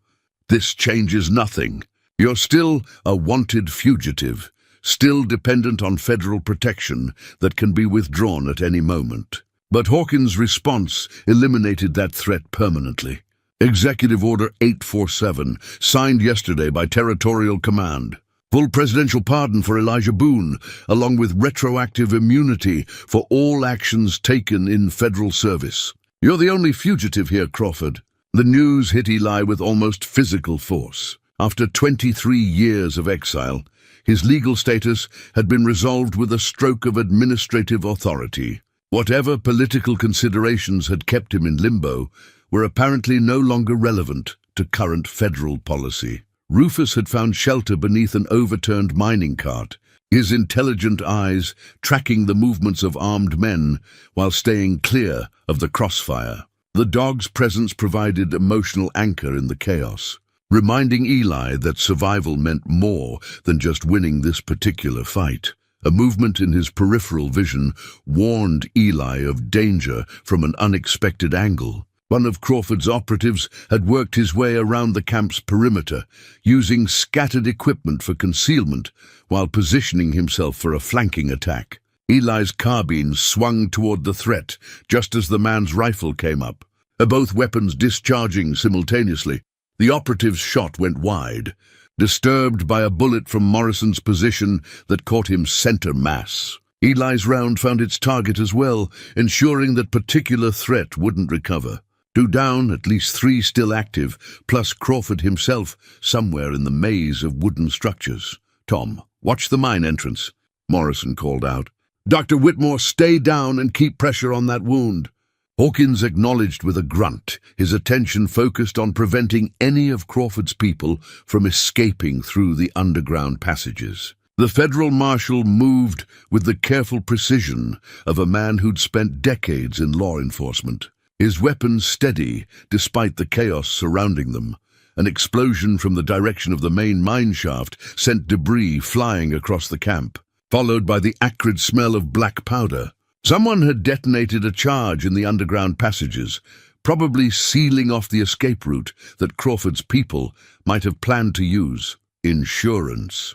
"This changes nothing. You're still a wanted fugitive, still dependent on federal protection that can be withdrawn at any moment." But Hawkins' response eliminated that threat permanently. Executive Order 847, signed yesterday by Territorial Command. Full presidential pardon for Elijah Boone, along with retroactive immunity for all actions taken in federal service. You're the only fugitive here, Crawford. The news hit Eli with almost physical force. After 23 years of exile, his legal status had been resolved with a stroke of administrative authority. Whatever political considerations had kept him in limbo were apparently no longer relevant to current federal policy. Rufus had found shelter beneath an overturned mining cart, his intelligent eyes tracking the movements of armed men while staying clear of the crossfire. The dog's presence provided emotional anchor in the chaos, reminding Eli that survival meant more than just winning this particular fight. A movement in his peripheral vision warned Eli of danger from an unexpected angle. One of Crawford's operatives had worked his way around the camp's perimeter, using scattered equipment for concealment while positioning himself for a flanking attack. Eli's carbine swung toward the threat just as the man's rifle came up, both weapons discharging simultaneously. The operative's shot went wide, disturbed by a bullet from Morrison's position that caught him center mass. Eli's round found its target as well, ensuring that particular threat wouldn't recover. 2 down, at least 3 still active, plus Crawford himself somewhere in the maze of wooden structures. "Tom, watch the mine entrance," Morrison called out. "Dr. Whitmore, stay down and keep pressure on that wound." Hawkins acknowledged with a grunt, his attention focused on preventing any of Crawford's people from escaping through the underground passages. The federal marshal moved with the careful precision of a man who'd spent decades in law enforcement. His weapons steady despite the chaos surrounding them. An explosion from the direction of the main mine shaft sent debris flying across the camp, followed by the acrid smell of black powder. Someone had detonated a charge in the underground passages, probably sealing off the escape route that Crawford's people might have planned to use. "Insurance,"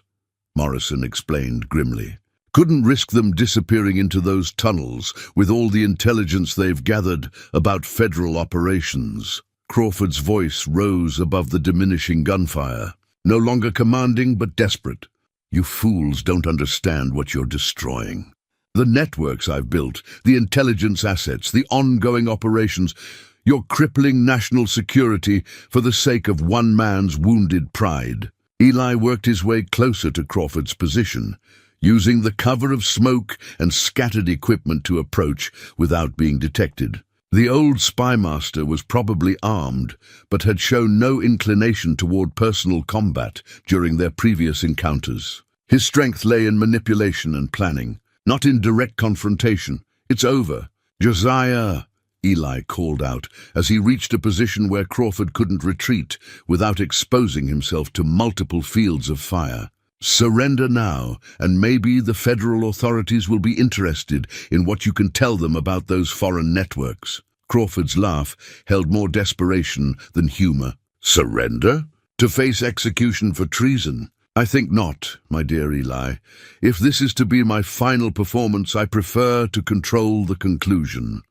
Morrison explained grimly. "Couldn't risk them disappearing into those tunnels with all the intelligence they've gathered about federal operations." Crawford's voice rose above the diminishing gunfire, no longer commanding but desperate. "You fools don't understand what you're destroying. The networks I've built, the intelligence assets, the ongoing operations. You're crippling national security for the sake of one man's wounded pride." Eli worked his way closer to Crawford's position, using the cover of smoke and scattered equipment to approach without being detected. The old spymaster was probably armed, but had shown no inclination toward personal combat during their previous encounters. His strength lay in manipulation and planning, not in direct confrontation. "It's over." "Josiah," Eli called out as he reached a position where Crawford couldn't retreat without exposing himself to multiple fields of fire. "Surrender now, and maybe the federal authorities will be interested in what you can tell them about those foreign networks." Crawford's laugh held more desperation than humor. "Surrender? To face execution for treason? I think not, my dear Eli. If this is to be my final performance, I prefer to control the conclusion."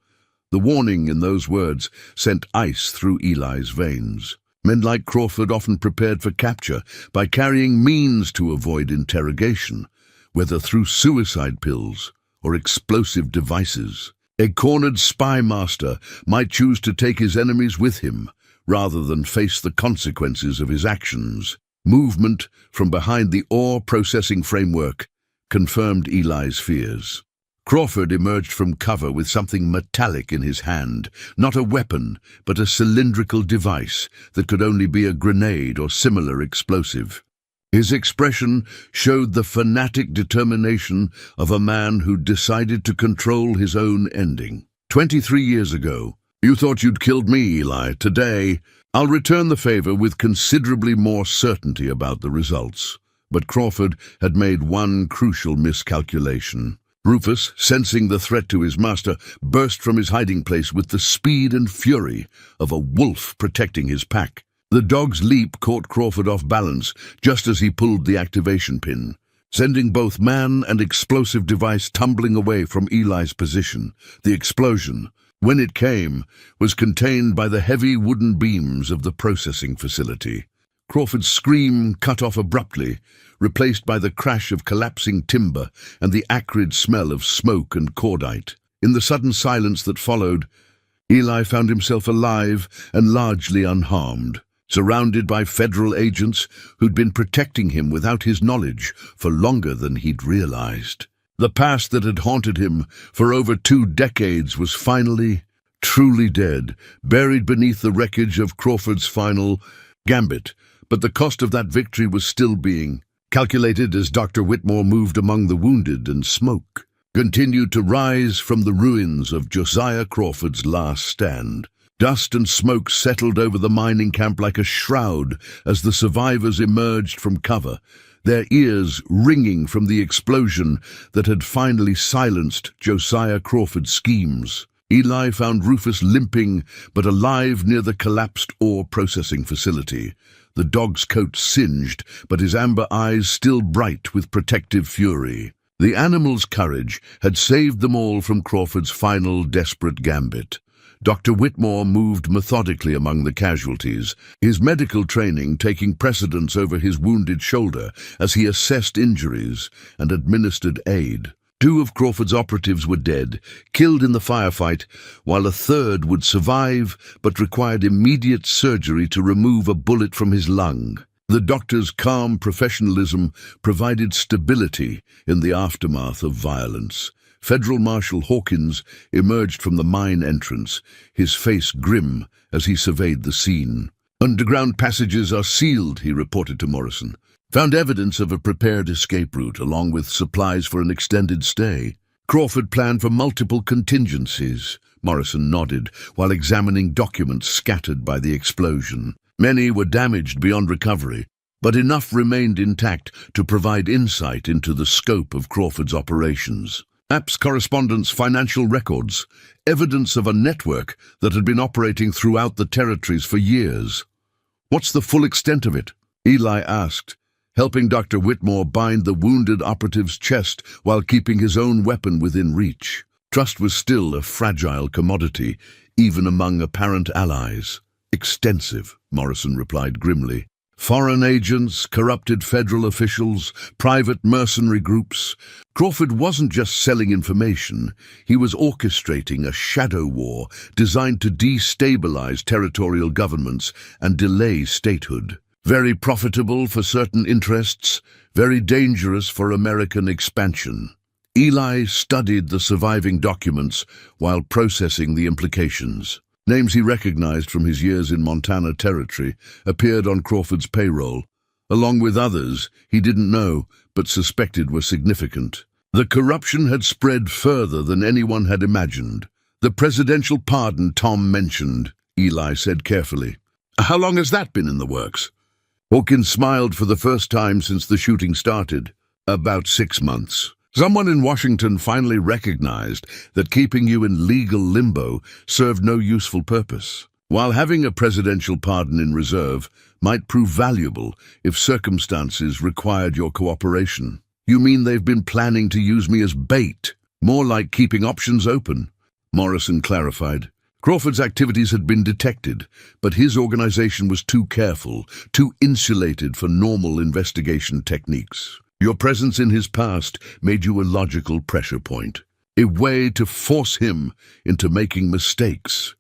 The warning in those words sent ice through Eli's veins. Men like Crawford often prepared for capture by carrying means to avoid interrogation, whether through suicide pills or explosive devices. A cornered spy master might choose to take his enemies with him, rather than face the consequences of his actions. Movement from behind the ore processing framework confirmed Eli's fears. Crawford emerged from cover with something metallic in his hand, not a weapon, but a cylindrical device that could only be a grenade or similar explosive. His expression showed the fanatic determination of a man who decided to control his own ending. 23 years ago, you thought you'd killed me, Eli. Today, I'll return the favor with considerably more certainty about the results. But Crawford had made one crucial miscalculation. Rufus, sensing the threat to his master, burst from his hiding place with the speed and fury of a wolf protecting his pack. The dog's leap caught Crawford off balance just as he pulled the activation pin, sending both man and explosive device tumbling away from Eli's position. The explosion, when it came, was contained by the heavy wooden beams of the processing facility. Crawford's scream cut off abruptly, replaced by the crash of collapsing timber and the acrid smell of smoke and cordite. In the sudden silence that followed, Eli found himself alive and largely unharmed, surrounded by federal agents who'd been protecting him without his knowledge for longer than he'd realized. The past that had haunted him for over 2 decades was finally, truly dead, buried beneath the wreckage of Crawford's final gambit. But the cost of that victory was still being calculated as Dr. Whitmore moved among the wounded, and smoke continued to rise from the ruins of Josiah Crawford's last stand. Dust and smoke settled over the mining camp like a shroud as the survivors emerged from cover, their ears ringing from the explosion that had finally silenced Josiah Crawford's schemes. Eli found Rufus limping but alive near the collapsed ore processing facility. The dog's coat singed, but his amber eyes still bright with protective fury. The animal's courage had saved them all from Crawford's final desperate gambit. Dr. Whitmore moved methodically among the casualties, his medical training taking precedence over his wounded shoulder as he assessed injuries and administered aid. 2 of Crawford's operatives were dead, killed in the firefight, while a third would survive but required immediate surgery to remove a bullet from his lung. The doctor's calm professionalism provided stability in the aftermath of violence. Federal Marshal Hawkins emerged from the mine entrance, his face grim as he surveyed the scene. "Underground passages are sealed," he reported to Morrison. "Found evidence of a prepared escape route, along with supplies for an extended stay." Crawford planned for multiple contingencies. Morrison nodded, while examining documents scattered by the explosion. Many were damaged beyond recovery, but enough remained intact to provide insight into the scope of Crawford's operations. Maps, correspondence, financial records, evidence of a network that had been operating throughout the territories for years. "What's the full extent of it?" Eli asked, helping Dr. Whitmore bind the wounded operative's chest while keeping his own weapon within reach. Trust was still a fragile commodity, even among apparent allies. "Extensive," Morrison replied grimly. "Foreign agents, corrupted federal officials, private mercenary groups. Crawford wasn't just selling information, he was orchestrating a shadow war designed to destabilize territorial governments and delay statehood. Very profitable for certain interests, very dangerous for American expansion." Eli studied the surviving documents while processing the implications. Names he recognized from his years in Montana Territory appeared on Crawford's payroll, along with others he didn't know but suspected were significant. The corruption had spread further than anyone had imagined. "The presidential pardon Tom mentioned," Eli said carefully. "How long has that been in the works?" Hawkins smiled for the first time since the shooting started. "About 6 months. Someone in Washington finally recognized that keeping you in legal limbo served no useful purpose, while having a presidential pardon in reserve might prove valuable if circumstances required your cooperation." "You mean they've been planning to use me as bait? More like keeping options open," Morrison clarified. Crawford's activities had been detected, but his organization was too careful, too insulated for normal investigation techniques. Your presence in his past made you a logical pressure point, a way to force him into making mistakes.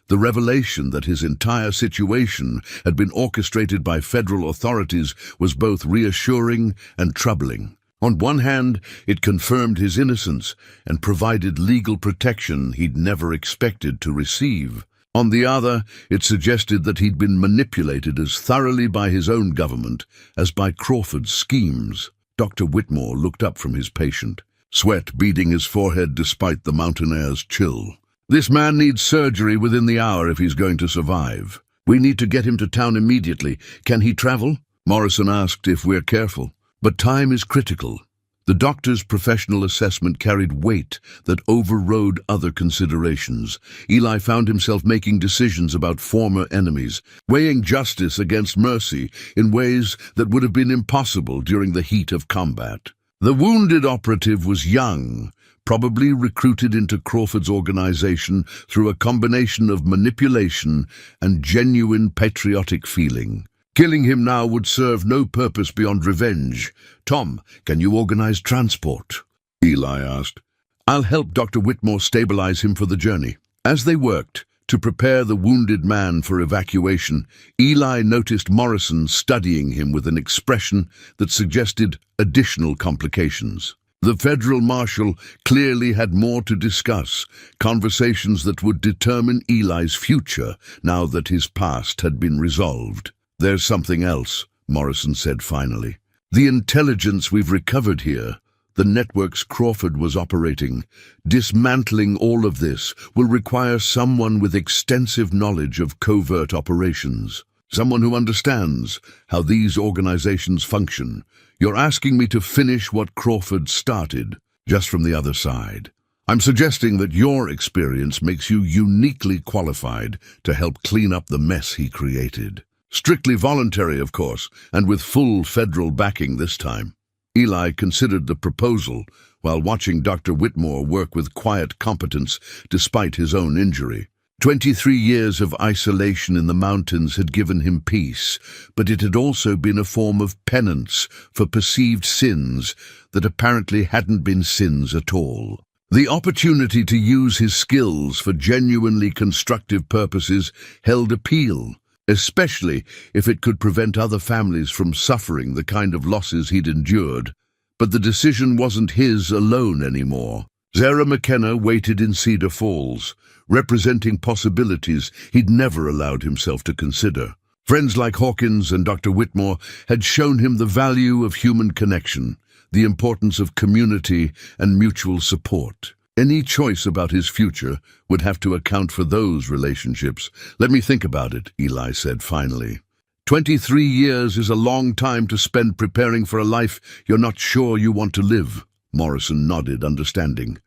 The revelation that his entire situation had been orchestrated by federal authorities was both reassuring and troubling. On one hand, it confirmed his innocence and provided legal protection he'd never expected to receive. On the other, it suggested that he'd been manipulated as thoroughly by his own government as by Crawford's schemes. Dr. Whitmore looked up from his patient, sweat beading his forehead despite the mountain air's chill. "This man needs surgery within the hour if he's going to survive. We need to get him to town immediately. Can he travel?" Morrison asked if we're careful. "But time is critical." The doctor's professional assessment carried weight that overrode other considerations. Eli found himself making decisions about former enemies, weighing justice against mercy in ways that would have been impossible during the heat of combat. The wounded operative was young, probably recruited into Crawford's organization through a combination of manipulation and genuine patriotic feeling. Killing him now would serve no purpose beyond revenge. Tom, can you organize transport? Eli asked. I'll help Dr. Whitmore stabilize him for the journey. As they worked to prepare the wounded man for evacuation, Eli noticed Morrison studying him with an expression that suggested additional complications. The federal marshal clearly had more to discuss, conversations that would determine Eli's future now that his past had been resolved. There's something else, Morrison said finally. The intelligence we've recovered here, the networks Crawford was operating, dismantling all of this will require someone with extensive knowledge of covert operations. Someone who understands how these organizations function. You're asking me to finish what Crawford started, just from the other side. I'm suggesting that your experience makes you uniquely qualified to help clean up the mess he created. Strictly voluntary, of course, and with full federal backing this time. Eli considered the proposal while watching Dr. Whitmore work with quiet competence despite his own injury. 23 years of isolation in the mountains had given him peace, but it had also been a form of penance for perceived sins that apparently hadn't been sins at all. The opportunity to use his skills for genuinely constructive purposes held appeal, especially if it could prevent other families from suffering the kind of losses he'd endured. But the decision wasn't his alone anymore. Sarah McKenna waited in Cedar Falls, representing possibilities he'd never allowed himself to consider. Friends like Hawkins and Dr. Whitmore had shown him the value of human connection, the importance of community and mutual support. Any choice about his future would have to account for those relationships. Let me think about it, Eli said finally. 23 years is a long time to spend preparing for a life you're not sure you want to live. Morrison nodded, understanding.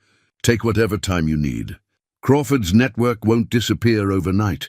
Take whatever time you need. Crawford's network won't disappear overnight,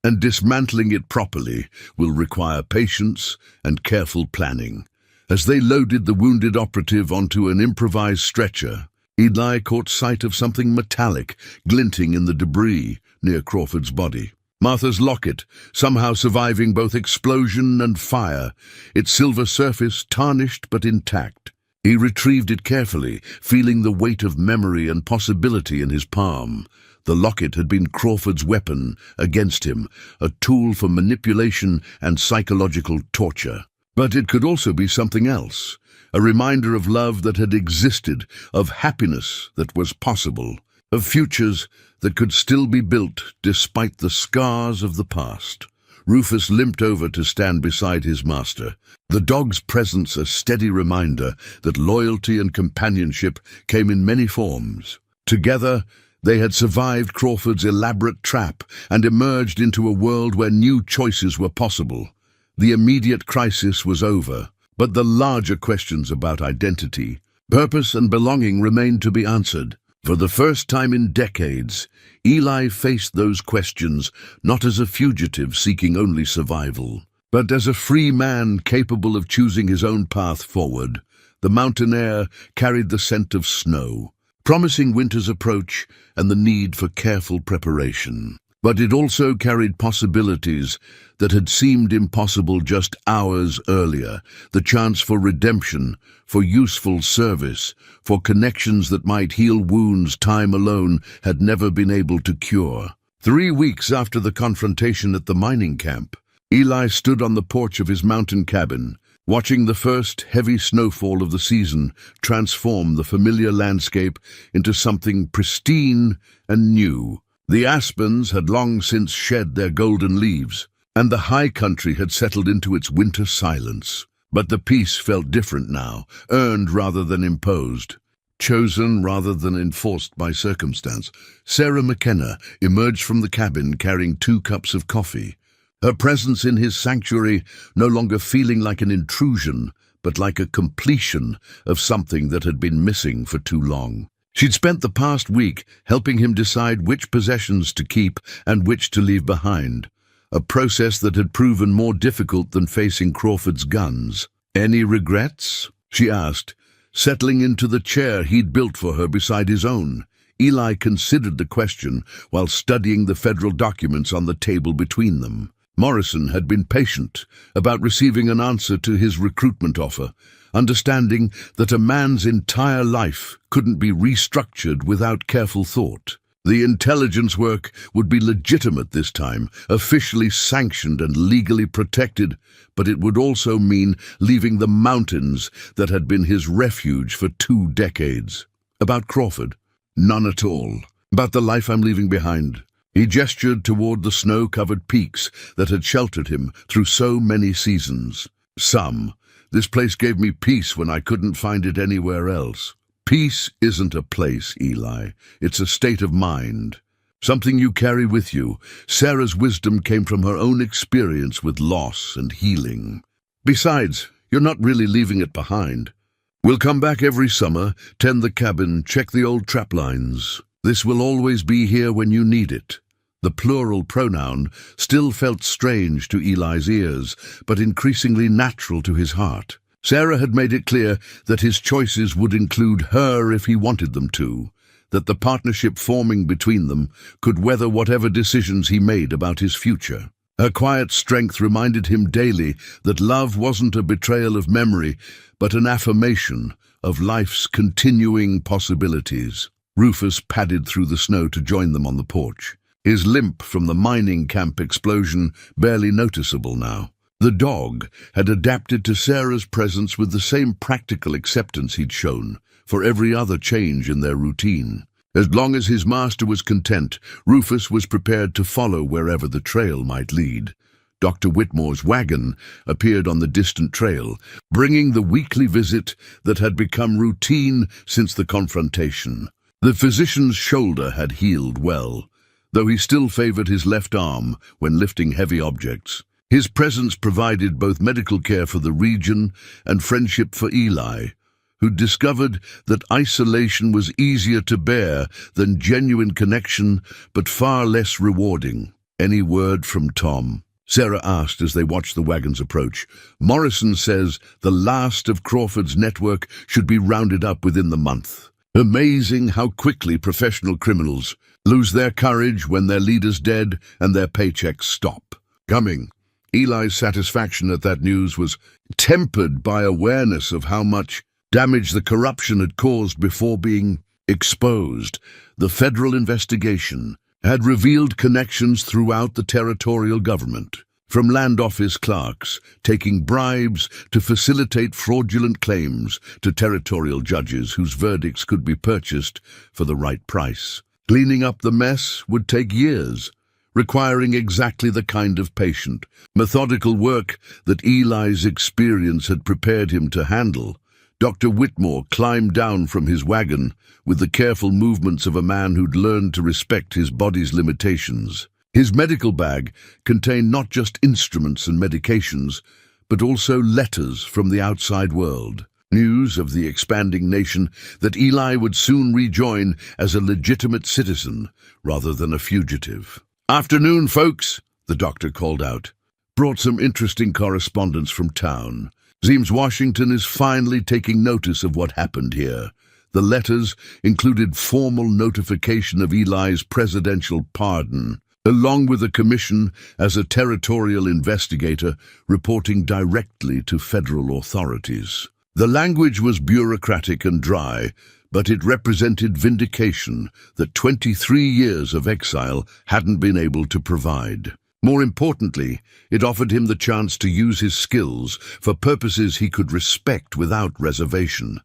and dismantling it properly will require patience and careful planning. As they loaded the wounded operative onto an improvised stretcher, Eli caught sight of something metallic glinting in the debris near Crawford's body. Martha's locket, somehow surviving both explosion and fire, its silver surface tarnished but intact. He retrieved it carefully, feeling the weight of memory and possibility in his palm. The locket had been Crawford's weapon against him, a tool for manipulation and psychological torture. But it could also be something else, a reminder of love that had existed, of happiness that was possible, of futures that could still be built despite the scars of the past. Rufus limped over to stand beside his master, the dog's presence a steady reminder that loyalty and companionship came in many forms. Together, they had survived Crawford's elaborate trap and emerged into a world where new choices were possible. The immediate crisis was over, but the larger questions about identity, purpose and belonging remained to be answered. For the first time in decades, Eli faced those questions not as a fugitive seeking only survival, but as a free man capable of choosing his own path forward. The mountain air carried the scent of snow, promising winter's approach and the need for careful preparation. But it also carried possibilities that had seemed impossible just hours earlier, the chance for redemption, for useful service, for connections that might heal wounds time alone had never been able to cure. 3 weeks after the confrontation at the mining camp, Eli stood on the porch of his mountain cabin, watching the first heavy snowfall of the season transform the familiar landscape into something pristine and new. The aspens had long since shed their golden leaves, and the high country had settled into its winter silence. But the peace felt different now, earned rather than imposed, chosen rather than enforced by circumstance. Sarah McKenna emerged from the cabin carrying 2 cups of coffee, her presence in his sanctuary no longer feeling like an intrusion, but like a completion of something that had been missing for too long. She'd spent the past week helping him decide which possessions to keep and which to leave behind, a process that had proven more difficult than facing Crawford's guns. "Any regrets?" she asked, settling into the chair he'd built for her beside his own. Eli considered the question while studying the federal documents on the table between them. Morrison had been patient about receiving an answer to his recruitment offer, understanding that a man's entire life couldn't be restructured without careful thought. The intelligence work would be legitimate this time, officially sanctioned and legally protected, but it would also mean leaving the mountains that had been his refuge for 2 decades. About Crawford? None at all. About the life I'm leaving behind? He gestured toward the snow-covered peaks that had sheltered him through so many seasons. Some. This place gave me peace when I couldn't find it anywhere else. Peace isn't a place, Eli. It's a state of mind. Something you carry with you. Sarah's wisdom came from her own experience with loss and healing. Besides, you're not really leaving it behind. We'll come back every summer, tend the cabin, check the old trap lines. This will always be here when you need it. The plural pronoun still felt strange to Eli's ears, but increasingly natural to his heart. Sarah had made it clear that his choices would include her if he wanted them to, that the partnership forming between them could weather whatever decisions he made about his future. Her quiet strength reminded him daily that love wasn't a betrayal of memory, but an affirmation of life's continuing possibilities. Rufus padded through the snow to join them on the porch, his limp from the mining camp explosion barely noticeable now. The dog had adapted to Sarah's presence with the same practical acceptance he'd shown for every other change in their routine. As long as his master was content, Rufus was prepared to follow wherever the trail might lead. Dr. Whitmore's wagon appeared on the distant trail, bringing the weekly visit that had become routine since the confrontation. The physician's shoulder had healed well, though he still favored his left arm when lifting heavy objects. His presence provided both medical care for the region and friendship for Eli, who discovered that isolation was easier to bear than genuine connection, but far less rewarding. "Any word from Tom?" Sarah asked as they watched the wagons approach. "Morrison says the last of Crawford's network should be rounded up within the month." Amazing how quickly professional criminals lose their courage when their leader's dead and their paychecks stop. Coming. Eli's satisfaction at that news was tempered by awareness of how much damage the corruption had caused before being exposed. The federal investigation had revealed connections throughout the territorial government, from land office clerks taking bribes to facilitate fraudulent claims to territorial judges whose verdicts could be purchased for the right price. Cleaning up the mess would take years, requiring exactly the kind of patient, methodical work that Eli's experience had prepared him to handle. Dr. Whitmore climbed down from his wagon with the careful movements of a man who'd learned to respect his body's limitations. His medical bag contained not just instruments and medications, but also letters from the outside world. News of the expanding nation that Eli would soon rejoin as a legitimate citizen rather than a fugitive. "Afternoon, folks," the doctor called out. "Brought some interesting correspondence from town. Seems Washington is finally taking notice of what happened here." The letters included formal notification of Eli's presidential pardon, along with a commission as a territorial investigator reporting directly to federal authorities. The language was bureaucratic and dry, but it represented vindication that 23 years of exile hadn't been able to provide. More importantly, it offered him the chance to use his skills for purposes he could respect without reservation.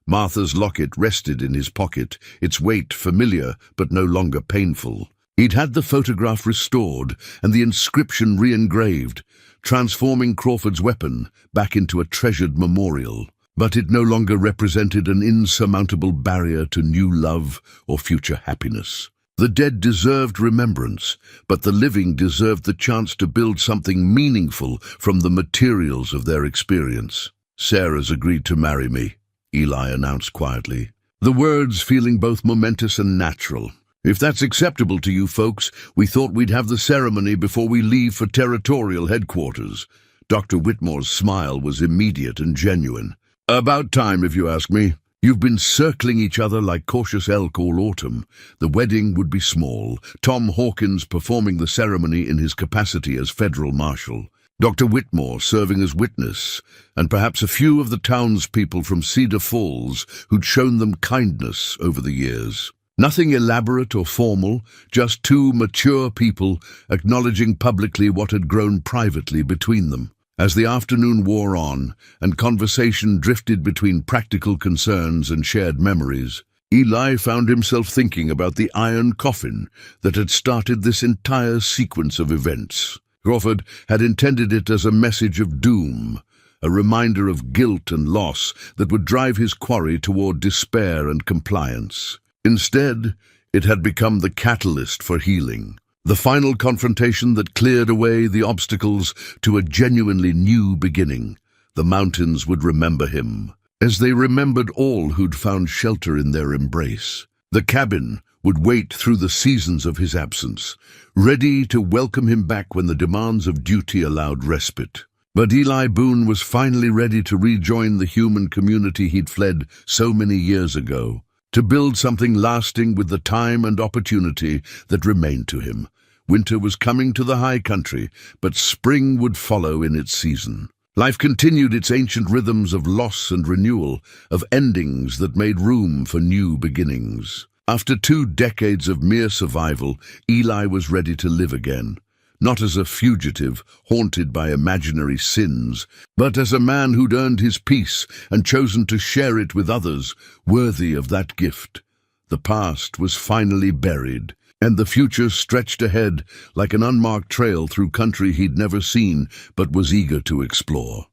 Martha's locket rested in his pocket, its weight familiar but no longer painful. He'd had the photograph restored and the inscription re-engraved, transforming Crawford's weapon back into a treasured memorial. But it no longer represented an insurmountable barrier to new love or future happiness. The dead deserved remembrance, but the living deserved the chance to build something meaningful from the materials of their experience. "Sarah's agreed to marry me," Eli announced quietly, the words feeling both momentous and natural. "If that's acceptable to you folks, we thought we'd have the ceremony before we leave for territorial headquarters." Dr. Whitmore's smile was immediate and genuine. "About time, if you ask me." You've been circling each other like cautious elk all autumn. The wedding would be small, Tom Hawkins performing the ceremony in his capacity as federal marshal, Dr. Whitmore serving as witness, and perhaps a few of the townspeople from Cedar Falls who'd shown them kindness over the years. Nothing elaborate or formal, just two mature people acknowledging publicly what had grown privately between them. As the afternoon wore on and conversation drifted between practical concerns and shared memories, Eli found himself thinking about the iron coffin that had started this entire sequence of events. Crawford had intended it as a message of doom, a reminder of guilt and loss that would drive his quarry toward despair and compliance. Instead, it had become the catalyst for healing. The final confrontation that cleared away the obstacles to a genuinely new beginning. The mountains would remember him, as they remembered all who'd found shelter in their embrace. The cabin would wait through the seasons of his absence, ready to welcome him back when the demands of duty allowed respite. But Eli Boone was finally ready to rejoin the human community he'd fled so many years ago, to build something lasting with the time and opportunity that remained to him. Winter was coming to the high country, but spring would follow in its season. Life continued its ancient rhythms of loss and renewal, of endings that made room for new beginnings. After 2 decades of mere survival, Eli was ready to live again. Not as a fugitive, haunted by imaginary sins, but as a man who'd earned his peace and chosen to share it with others, worthy of that gift. The past was finally buried, and the future stretched ahead like an unmarked trail through country he'd never seen but was eager to explore.